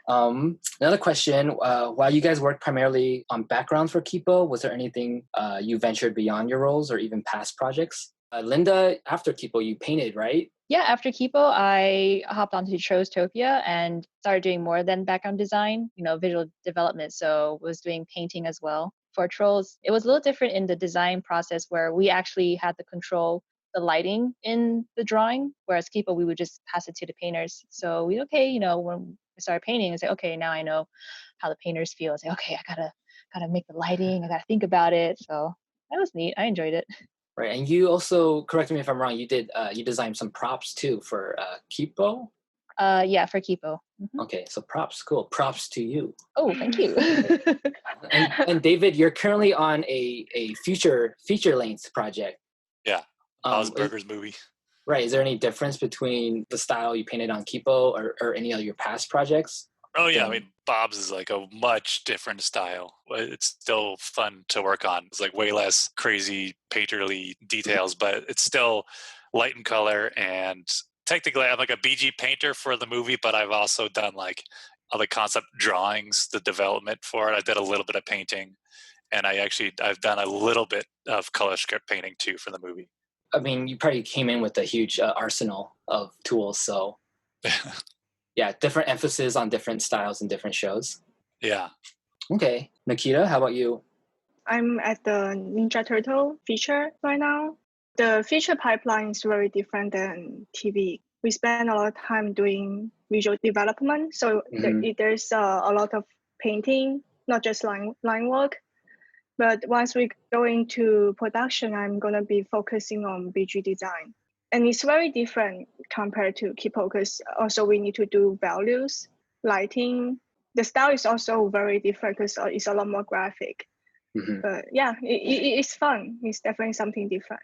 A: Another question: while you guys worked primarily on backgrounds for Kippo, was there anything you ventured beyond your roles or even past projects? Linda, after Kippo, you painted, right?
B: Yeah, after Kippo, I hopped onto Troztopia and started doing more than background design, visual development. So was doing painting as well. For Trolls, it was a little different in the design process where we actually had to control the lighting in the drawing, whereas Kippo, we would just pass it to the painters. So when we started painting, it's like, okay, now I know how the painters feel. It's like, okay, I gotta make the lighting, I gotta think about it. So that was neat. I enjoyed it.
A: Right, and you also, correct me if I'm wrong, you designed some props too for Kippo?
B: Yeah, for Kippo. Mm-hmm.
A: Okay, so props, cool. Props to you.
B: Oh, thank you.
A: and David, you're currently on a feature-length project.
C: Yeah, Osberger's movie.
A: Right, is there any difference between the style you painted on Kippo or any of your past projects?
C: Oh yeah, I mean, Bob's is like a much different style. It's still fun to work on. It's like way less crazy painterly details, but it's still light in color. And technically, I'm like a BG painter for the movie, but I've also done like other concept drawings, the development for it. I did a little bit of painting, and I've done a little bit of color script painting too for the movie.
A: I mean, you probably came in with a huge arsenal of tools, so... Yeah, different emphasis on different styles and different shows.
C: Yeah.
A: Okay. Nikita, how about you?
D: I'm at the Ninja Turtle feature right now. The feature pipeline is very different than TV. We spend a lot of time doing visual development. So there's a lot of painting, not just line work. But once we go into production, I'm going to be focusing on BG design. And it's very different compared to Kippo because also we need to do values, lighting. The style is also very different because it's a lot more graphic. Mm-hmm. But yeah, it's fun. It's definitely something different.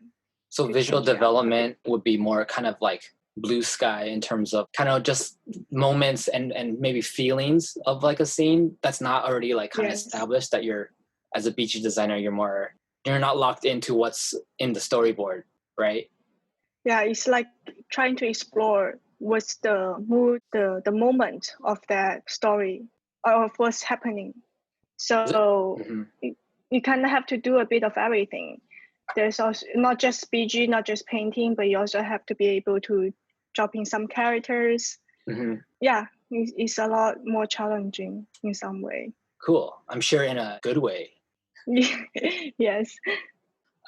A: So visual development would be more kind of like blue sky in terms of kind of just moments and maybe feelings of like a scene that's not already like kind of established, that you're, as a BG designer, you're not locked into what's in the storyboard, right?
D: Yeah, it's like trying to explore what's the mood, the moment of that story or of what's happening. So you kind of have to do a bit of everything. There's also not just BG, not just painting, but you also have to be able to drop in some characters. Yeah, it's a lot more challenging in some way.
A: Cool. I'm sure in a good way.
D: Yes.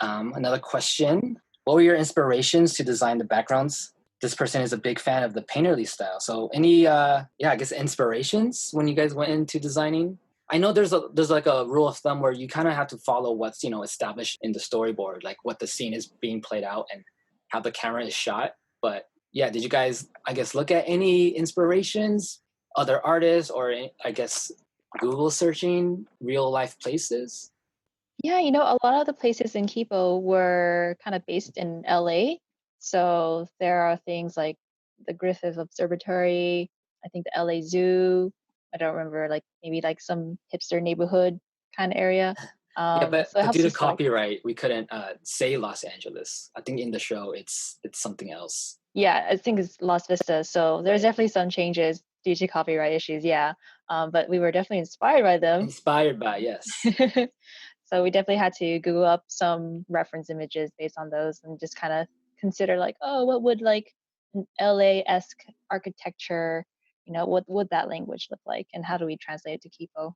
A: Another question. What were your inspirations to design the backgrounds? This person is a big fan of the painterly style. So any, I guess inspirations when you guys went into designing? I know there's like a rule of thumb where you kind of have to follow what's, established in the storyboard, like what the scene is being played out and how the camera is shot. But yeah, did you guys, I guess, look at any inspirations, other artists, or I guess Google searching real life places?
B: Yeah, a lot of the places in Kipo were kind of based in LA. So there are things like the Griffith Observatory, I think the LA Zoo. I don't remember, like maybe like some hipster neighborhood kind of area.
A: Yeah, but
B: so it helps
A: due to
B: to select.
A: copyright, we couldn't say Los Angeles. I think in the show it's something else.
B: Yeah, I think it's Las Vistas. So there's definitely some changes due to copyright issues. Yeah, but we were definitely inspired by them.
A: Inspired by, yes.
B: So we definitely had to Google up some reference images based on those and just kind of consider like, oh, what would like an LA-esque architecture, what would that language look like, and how do we translate it to Kipo?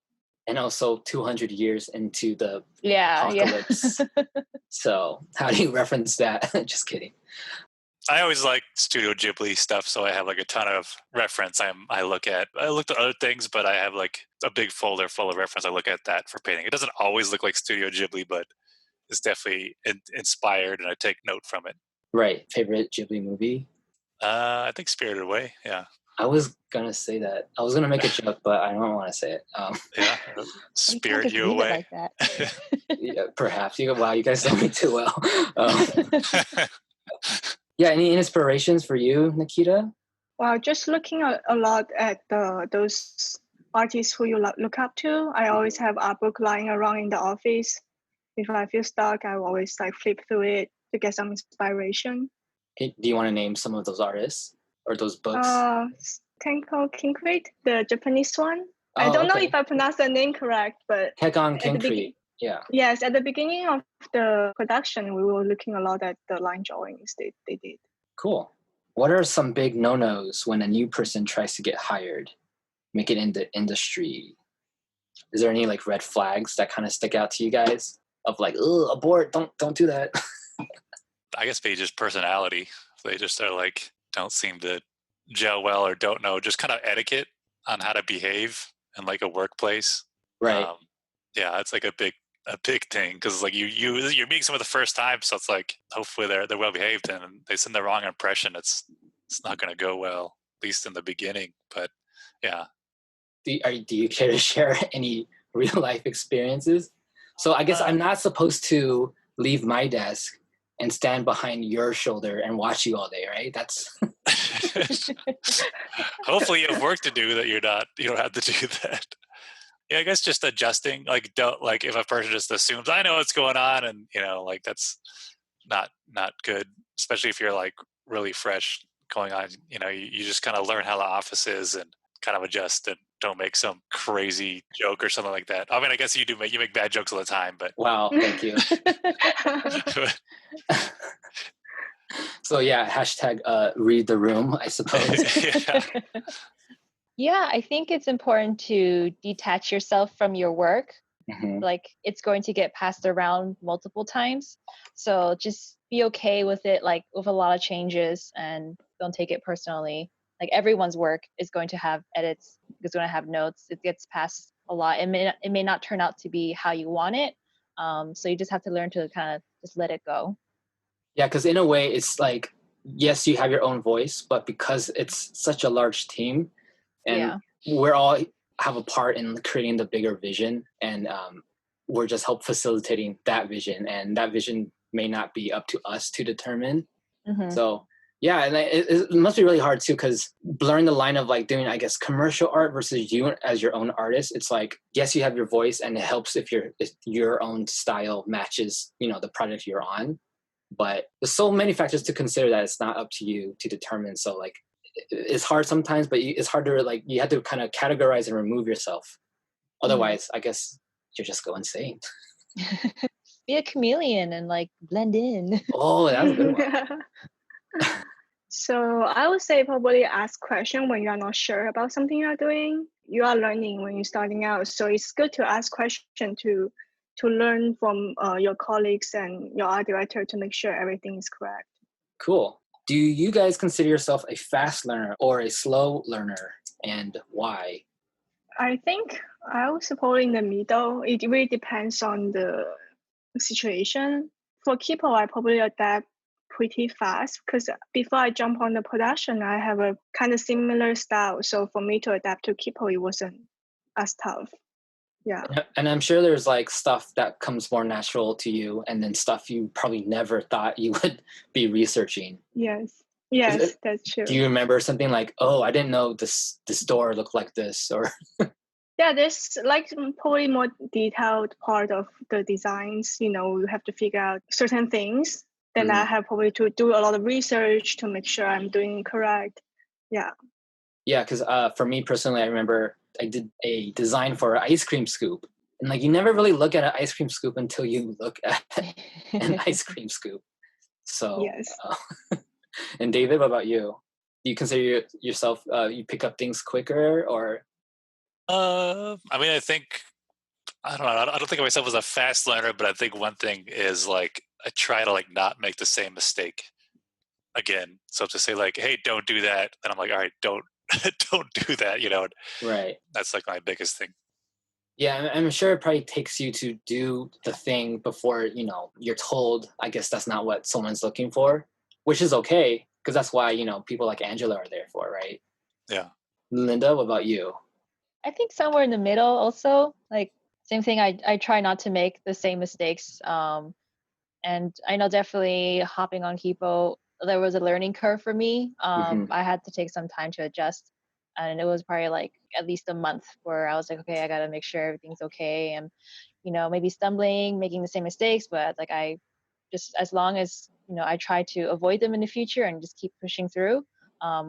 A: And also 200 years into the
B: apocalypse.
A: Yeah. So how do you reference that? Just kidding.
C: I always like Studio Ghibli stuff, so I have like a ton of reference. I looked at other things, but I have like a big folder full of reference. I look at that for painting. It doesn't always look like Studio Ghibli, but it's definitely inspired, and I take note from it.
A: Right. Favorite Ghibli movie?
C: I think Spirited Away. Yeah.
A: I was gonna say that. I was gonna make a joke, but I don't want to say it.
C: Yeah, spirit you away.
B: Like that.
A: Yeah, perhaps. Wow, you guys know me too well. Yeah, any inspirations for you, Nikita?
D: Well, just looking a lot at those artists who you look up to. I always have a book lying around in the office. If I feel stuck, I will always like flip through it to get some inspiration.
A: Do you want to name some of those artists or those books?
D: Tenko Kinkreet, the Japanese one. I don't know if I pronounced the name correct, but
A: Tenko Kinkreet. Yeah.
D: Yes, at the beginning of the production, we were looking a lot at the line drawings they did.
A: Cool. What are some big no-nos when a new person tries to get hired, make it in the industry? Is there any like red flags that kind of stick out to you guys of like, oh, abort, don't do that?
C: I guess maybe just personality. They just are like, don't seem to gel well or don't know, just kind of etiquette on how to behave in like a workplace.
A: Right.
C: Yeah, it's like a big thing because like you're meeting someone the first time, so it's like hopefully they're well behaved, and they send the wrong impression. It's not going to go well, at least in the beginning. But yeah.
A: Do you care to share any real life experiences? So I guess I'm not supposed to leave my desk and stand behind your shoulder and watch you all day, right? That's
C: hopefully you have work to do that you don't have to do that. Yeah, I guess just adjusting, like don't like if a person just assumes I know what's going on, and like that's not good, especially if you're like really fresh going on. You just kind of learn how the office is and kind of adjust and don't make some crazy joke or something like that. I mean, I guess you make bad jokes all the time, but
A: wow, thank you. So yeah, hashtag read the room, I suppose.
B: Yeah, I think it's important to detach yourself from your work.
A: Mm-hmm.
B: Like it's going to get passed around multiple times. So just be okay with it, like with a lot of changes, and don't take it personally. Like everyone's work is going to have edits, it's going to have notes, it gets passed a lot. It may not turn out to be how you want it. So you just have to learn to kind of just let it go.
A: Yeah, because in a way it's like, yes, you have your own voice, but because it's such a large team, and we're all have a part in creating the bigger vision, and we're just help facilitating that vision, and that vision may not be up to us to determine.
B: Mm-hmm.
A: So Yeah, and it must be really hard too, because blurring the line of like doing, I guess, commercial art versus you as your own artist. It's like, yes, you have your voice, and it helps if your own style matches, the project you're on. But there's so many factors to consider that it's not up to you to determine. So like, it's hard sometimes, but it's hard to like, you have to kind of categorize and remove yourself. Otherwise, I guess you'll just go insane.
B: Be a chameleon and like blend in.
A: Oh, that's a good one.
D: So I would say probably ask question when you are not sure about something you are doing. You are learning when you're starting out, so it's good to ask question to learn from your colleagues and your art director to make sure everything is correct.
A: Cool. Do you guys consider yourself a fast learner or a slow learner, and why?
D: I think I was probably in the middle. It really depends on the situation. For Kipo, I probably adapt pretty fast because before I jump on the production, I have a kind of similar style. So for me to adapt to Kipo, it wasn't as tough. Yeah.
A: And I'm sure there's like stuff that comes more natural to you, and then stuff you probably never thought you would be researching.
D: Yes, that's true.
A: Do you remember something like, oh, I didn't know this door looked like this, or?
D: Yeah, there's like probably more detailed part of the designs. You have to figure out certain things. Then I have probably to do a lot of research to make sure I'm doing it correct. Yeah.
A: Yeah, because for me personally, I remember I did a design for an ice cream scoop. And like, you never really look at an ice cream scoop until you look at an ice cream scoop. So,
D: yes.
A: And David, what about you? Do you consider yourself, you pick up things quicker, or?
C: I mean, I don't know. I don't think of myself as a fast learner, but I think one thing is like, I try to like not make the same mistake again. So to say like, hey, don't do that. And I'm like, all right, don't do that,
A: Right.
C: That's like my biggest thing.
A: Yeah, I'm sure it probably takes you to do the thing before, you're told, I guess that's not what someone's looking for, which is okay, because that's why, people like Angela are there for, right?
C: Yeah.
A: Linda, what about you?
B: I think somewhere in the middle also, like same thing. I try not to make the same mistakes. And I know definitely hopping on Kipo, there was a learning curve for me. I had to take some time to adjust. And it was probably like at least a month where I was like, okay, I got to make sure everything's okay. And, maybe stumbling, making the same mistakes, but like I just, as long as, I try to avoid them in the future and just keep pushing through. I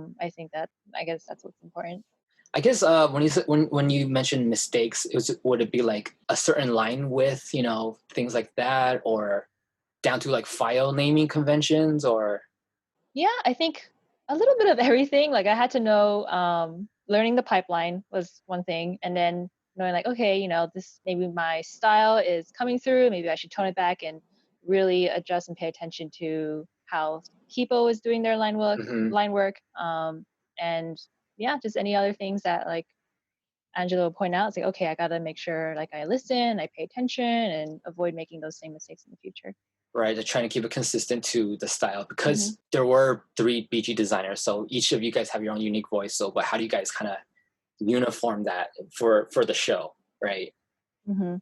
B: guess that's what's important.
A: I guess when you mentioned mistakes, would it be like a certain line width, things like that, or down to like file naming conventions, or?
B: Yeah, I think a little bit of everything. Like I had to know, learning the pipeline was one thing, and then knowing like, okay, this maybe my style is coming through. Maybe I should tone it back and really adjust and pay attention to how Kipo is doing their line work. And yeah, just any other things that like Angela will point out. It's like, okay, I gotta make sure like I listen, I pay attention, and avoid making those same mistakes in the future.
A: Right, they're trying to keep it consistent to the style, because there were 3 BG designers, so each of you guys have your own unique voice. So, but how do you guys kind of uniform that for the show, right? One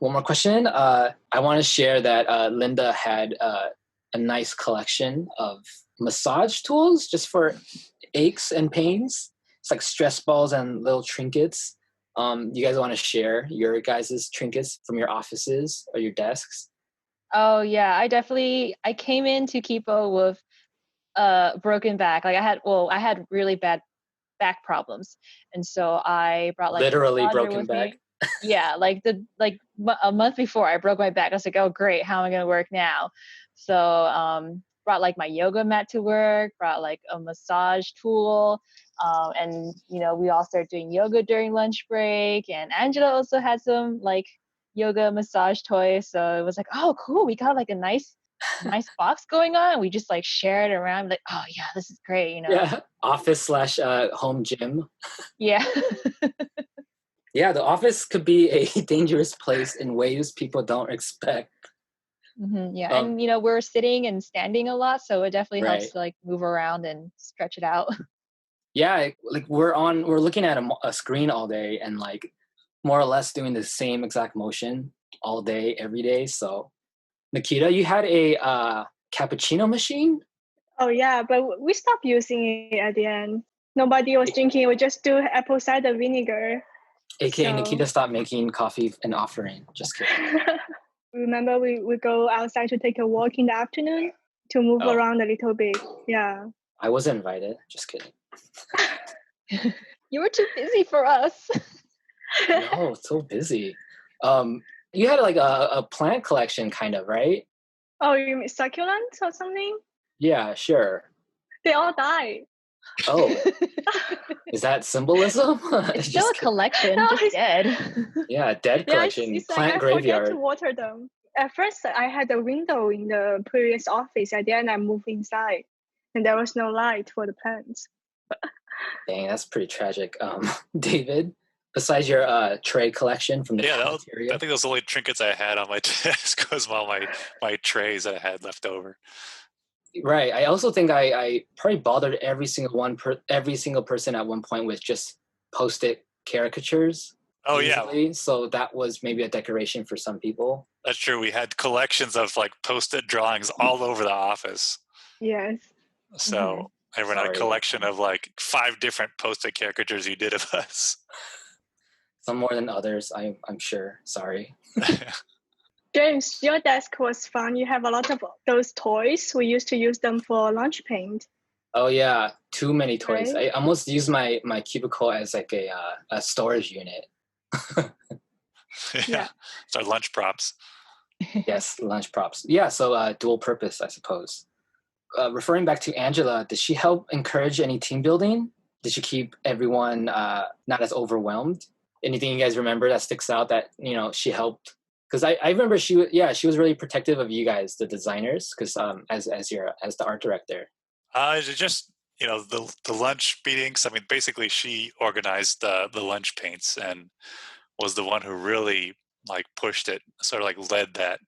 A: more question. I want to share that Linda had a nice collection of massage tools just for aches and pains. It's like stress balls and little trinkets. You guys want to share your guys' trinkets from your offices or your desks?
B: Oh yeah, I came into Kipo with broken back. Like I had really bad back problems, and so I brought like
A: literally
B: massager
A: broken
B: with
A: back.
B: me. Yeah, like a month before I broke my back. I was like, oh great, how am I gonna work now? So brought like my yoga mat to work, brought like a massage tool, and we all started doing yoga during lunch break. And Angela also had some like yoga massage toys, so it was like, oh cool, we got like a nice box going on. We just like shared around, like, oh yeah, this is great,
A: Yeah, office / home gym.
B: Yeah.
A: Yeah, the office could be a dangerous place in ways people don't expect.
B: Yeah, and we're sitting and standing a lot, so it definitely helps to like move around and stretch it out.
A: Yeah, like we're looking at a screen all day and like more or less doing the same exact motion all day, every day. So, Nikita, you had a cappuccino machine?
D: Oh yeah, but we stopped using it at the end. Nobody was drinking. We just do apple cider vinegar.
A: AKA
D: So-
A: Nikita stopped making coffee an offering. Just kidding.
D: Remember, we go outside to take a walk in the afternoon to move
A: Oh.
D: around a little bit. Yeah.
A: I wasn't invited. Just kidding.
B: You were too busy for us.
A: No, so busy. You had like a plant collection, kind of, right?
D: Oh, you mean succulents or something?
A: Yeah, sure.
D: They all died.
A: Oh, is that symbolism?
B: It's still a
A: Just kidding.
B: collection,
D: No,
B: just
D: it's-
B: dead.
A: Yeah, dead
D: Yeah,
A: collection,
D: it's like
A: plant
D: I forget
A: graveyard.
D: to water them. At first, I had a window in the previous office. At the end, I moved inside, and there was no light for the plants.
A: Dang, that's pretty tragic. David, besides your tray collection from the
C: Yeah,
A: cafeteria,
C: I think those were the only trinkets I had on my desk was all my trays that I had left over.
A: right? I also think I probably bothered every single person at one point with just post-it caricatures.
C: Oh yeah,
A: easily. So that was maybe a decoration for some people.
C: that's true. We had collections of like post-it drawings all over the office.
D: Yes.
C: So everyone had a
A: Sorry.
C: collection of like 5 different post-it caricatures you did of us.
A: Some more than others, I'm sure. Sorry.
D: James, your desk was fun. You have a lot of those toys. We used to use them for lunch paint.
A: Oh yeah, too many toys.
D: Right?
A: I almost use my cubicle as like a storage unit.
C: Yeah. It's our lunch props.
A: Yes, lunch props. Yeah, so dual purpose, I suppose. Referring back to Angela, did she help encourage any team building? Did she keep everyone not as overwhelmed? Anything you guys remember that sticks out that she helped? Because I remember she was really protective of you guys, the designers, because as the art director.
C: Just the lunch meetings. I mean, basically, she organized the lunch paints and was the one who really like pushed it, sort of like led that.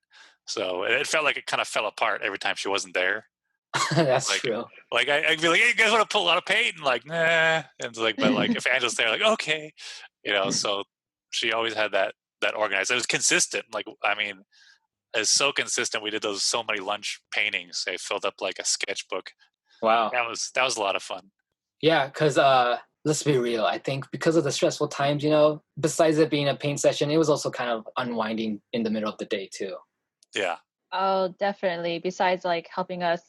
C: So it felt like it kind of fell apart every time she wasn't there.
A: That's
C: Like,
A: true.
C: Like I'd be like, "Hey, you guys want to pull a lot of paint?" And like, nah. And it's like, but like if Angela's there, like, okay, So she always had that organized. It was consistent. Like, I mean, it's so consistent. We did those so many lunch paintings. They filled up like a sketchbook.
A: Wow.
C: That was a lot of fun.
A: Yeah, because let's be real. I think because of the stressful times, besides it being a paint session, it was also kind of unwinding in the middle of the day too.
C: Yeah.
B: Oh, definitely. Besides like helping us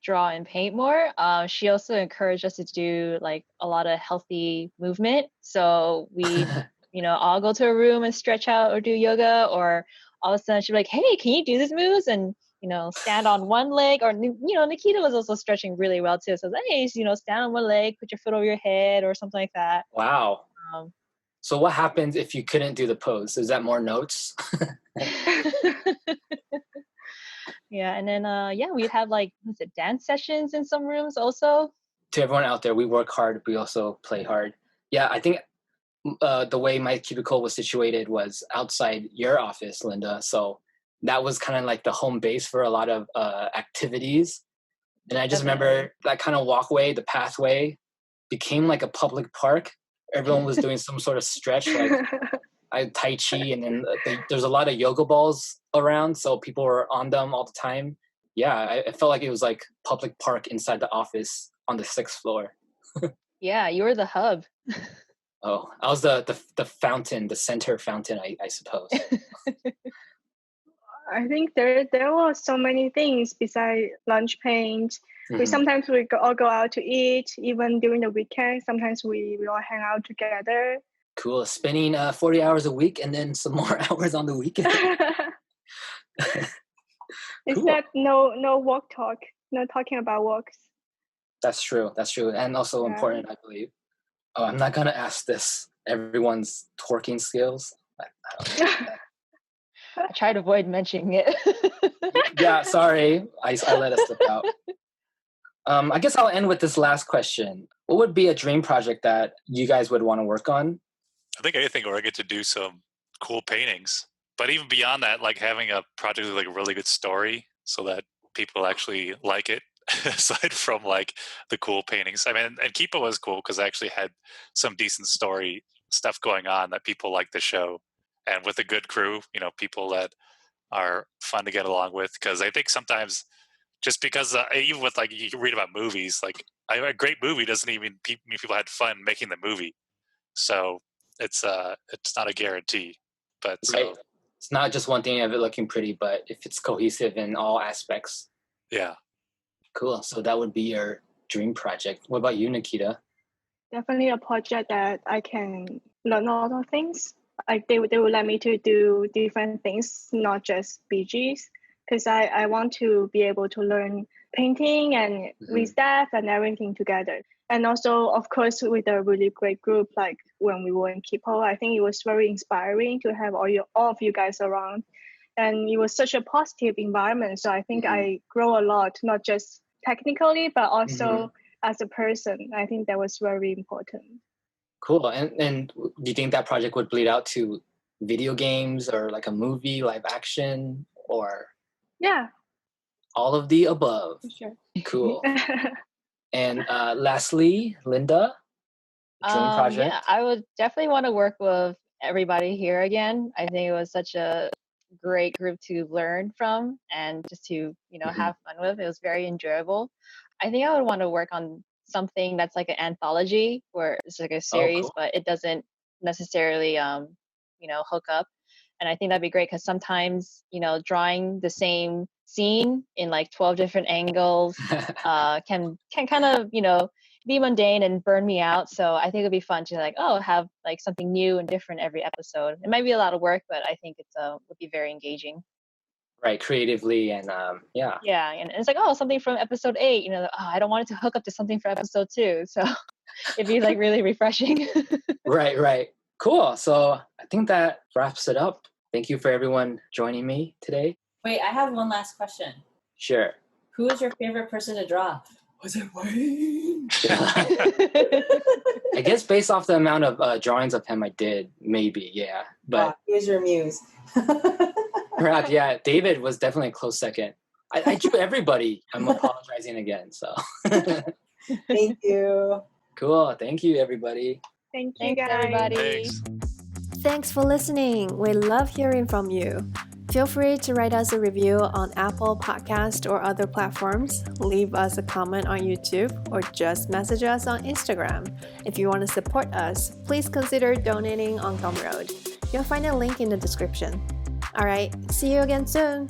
B: draw and paint more, she also encouraged us to do like a lot of healthy movement. So we, all go to a room and stretch out or do yoga, or all of a sudden she'd be like, "Hey, can you do these moves?" And stand on one leg, or Nikita was also stretching really well too. So hey, stand on one leg, put your foot over your head, or something like that.
A: Wow.
B: Um,
A: So what happens if you couldn't do the pose? Is that more notes?
B: yeah, and then we'd have like dance sessions in some rooms also.
A: To everyone out there, we work hard. We also play hard. Yeah, I think the way my cubicle was situated was outside your office, Linda. So that was kind of like the home base for a lot of activities. And I just remember that kind of walkway, the pathway, became like a public park. Everyone was doing some sort of stretch, like Tai Chi, and then there's a lot of yoga balls around, so people were on them all the time. Yeah, I felt like it was like public park inside the office on the 6th floor.
B: Yeah, you were the hub.
A: Oh, I was the fountain, the center fountain, I suppose.
D: I think there were so many things besides lunch paint.
A: Mm-hmm.
D: Sometimes we all go out to eat, even during the weekend. Sometimes we all hang out together.
A: Cool. Spending 40 hours a week and then some more hours on the weekend.
D: Except no work talk, no talking about works.
A: That's true. And also important, I believe. Oh, I'm not going to ask this. Everyone's twerking skills.
B: I try to avoid mentioning it.
A: Yeah, sorry. I let us slip out. I guess I'll end with this last question. What would be a dream project that you guys would want to work on?
C: I think anything where I get to do some cool paintings. But even beyond that, like having a project with like a really good story so that people actually like it, aside from like the cool paintings. I mean, and Kipo was cool because I actually had some decent story stuff going on that people like the show. And with a good crew, people that are fun to get along with. Because I think sometimes Just because even with like you can read about movies, like a great movie doesn't even mean people had fun making the movie. So it's not a guarantee. But
A: Right. It's not just one thing of it looking pretty, but if it's cohesive in all aspects.
C: Yeah.
A: Cool. So that would be your dream project. What about you, Nikita?
D: Definitely a project that I can learn a lot of things. Like they would let me to do different things, not just BGs, because I want to be able to learn painting and read stuff and everything together. And also, of course, with a really great group, like when we were in Kippo, I think it was very inspiring to have all of you guys around. And it was such a positive environment. So I think I grow a lot, not just technically, but also as a person. I think that was very important.
A: Cool. And do you think that project would bleed out to video games or like a movie, live action, or all of the above?
D: For sure.
A: Cool. And lastly, Linda, dream project?
B: Yeah, I would definitely want to work with everybody here again. I think it was such a great group to learn from and just to, have fun with. It was very enjoyable. I think I would want to work on something that's like an anthology where it's like a series, but it doesn't necessarily, hook up. And I think that'd be great because sometimes, drawing the same scene in like 12 different angles can kind of, be mundane and burn me out. So I think it'd be fun to have like something new and different every episode. It might be a lot of work, but I think it's would be very engaging.
A: Right, creatively and yeah.
B: Yeah, and it's like, something from episode 8, I don't want it to hook up to something for episode 2. So it'd be like really refreshing.
A: Right. Cool. So I think that wraps it up. Thank you for everyone joining me today.
E: Wait, I have one last question.
A: Sure.
E: Who is your favorite person to draw? Was it Wayne?
A: I guess based off the amount of drawings of him I did, maybe, yeah. But
E: here's your muse.
A: Perhaps, yeah. David was definitely a close second. I drew everybody. I'm apologizing again. So
E: Thank you.
A: Cool. Thank you, everybody.
D: Thanks, guys.
B: Everybody.
F: Thanks for listening. We love hearing from you. Feel free to write us a review on Apple Podcast or other platforms, leave us a comment on YouTube, or just message us on Instagram. If you want to support us, please consider donating on Gumroad. You'll find a link in the description. All right, see you again soon.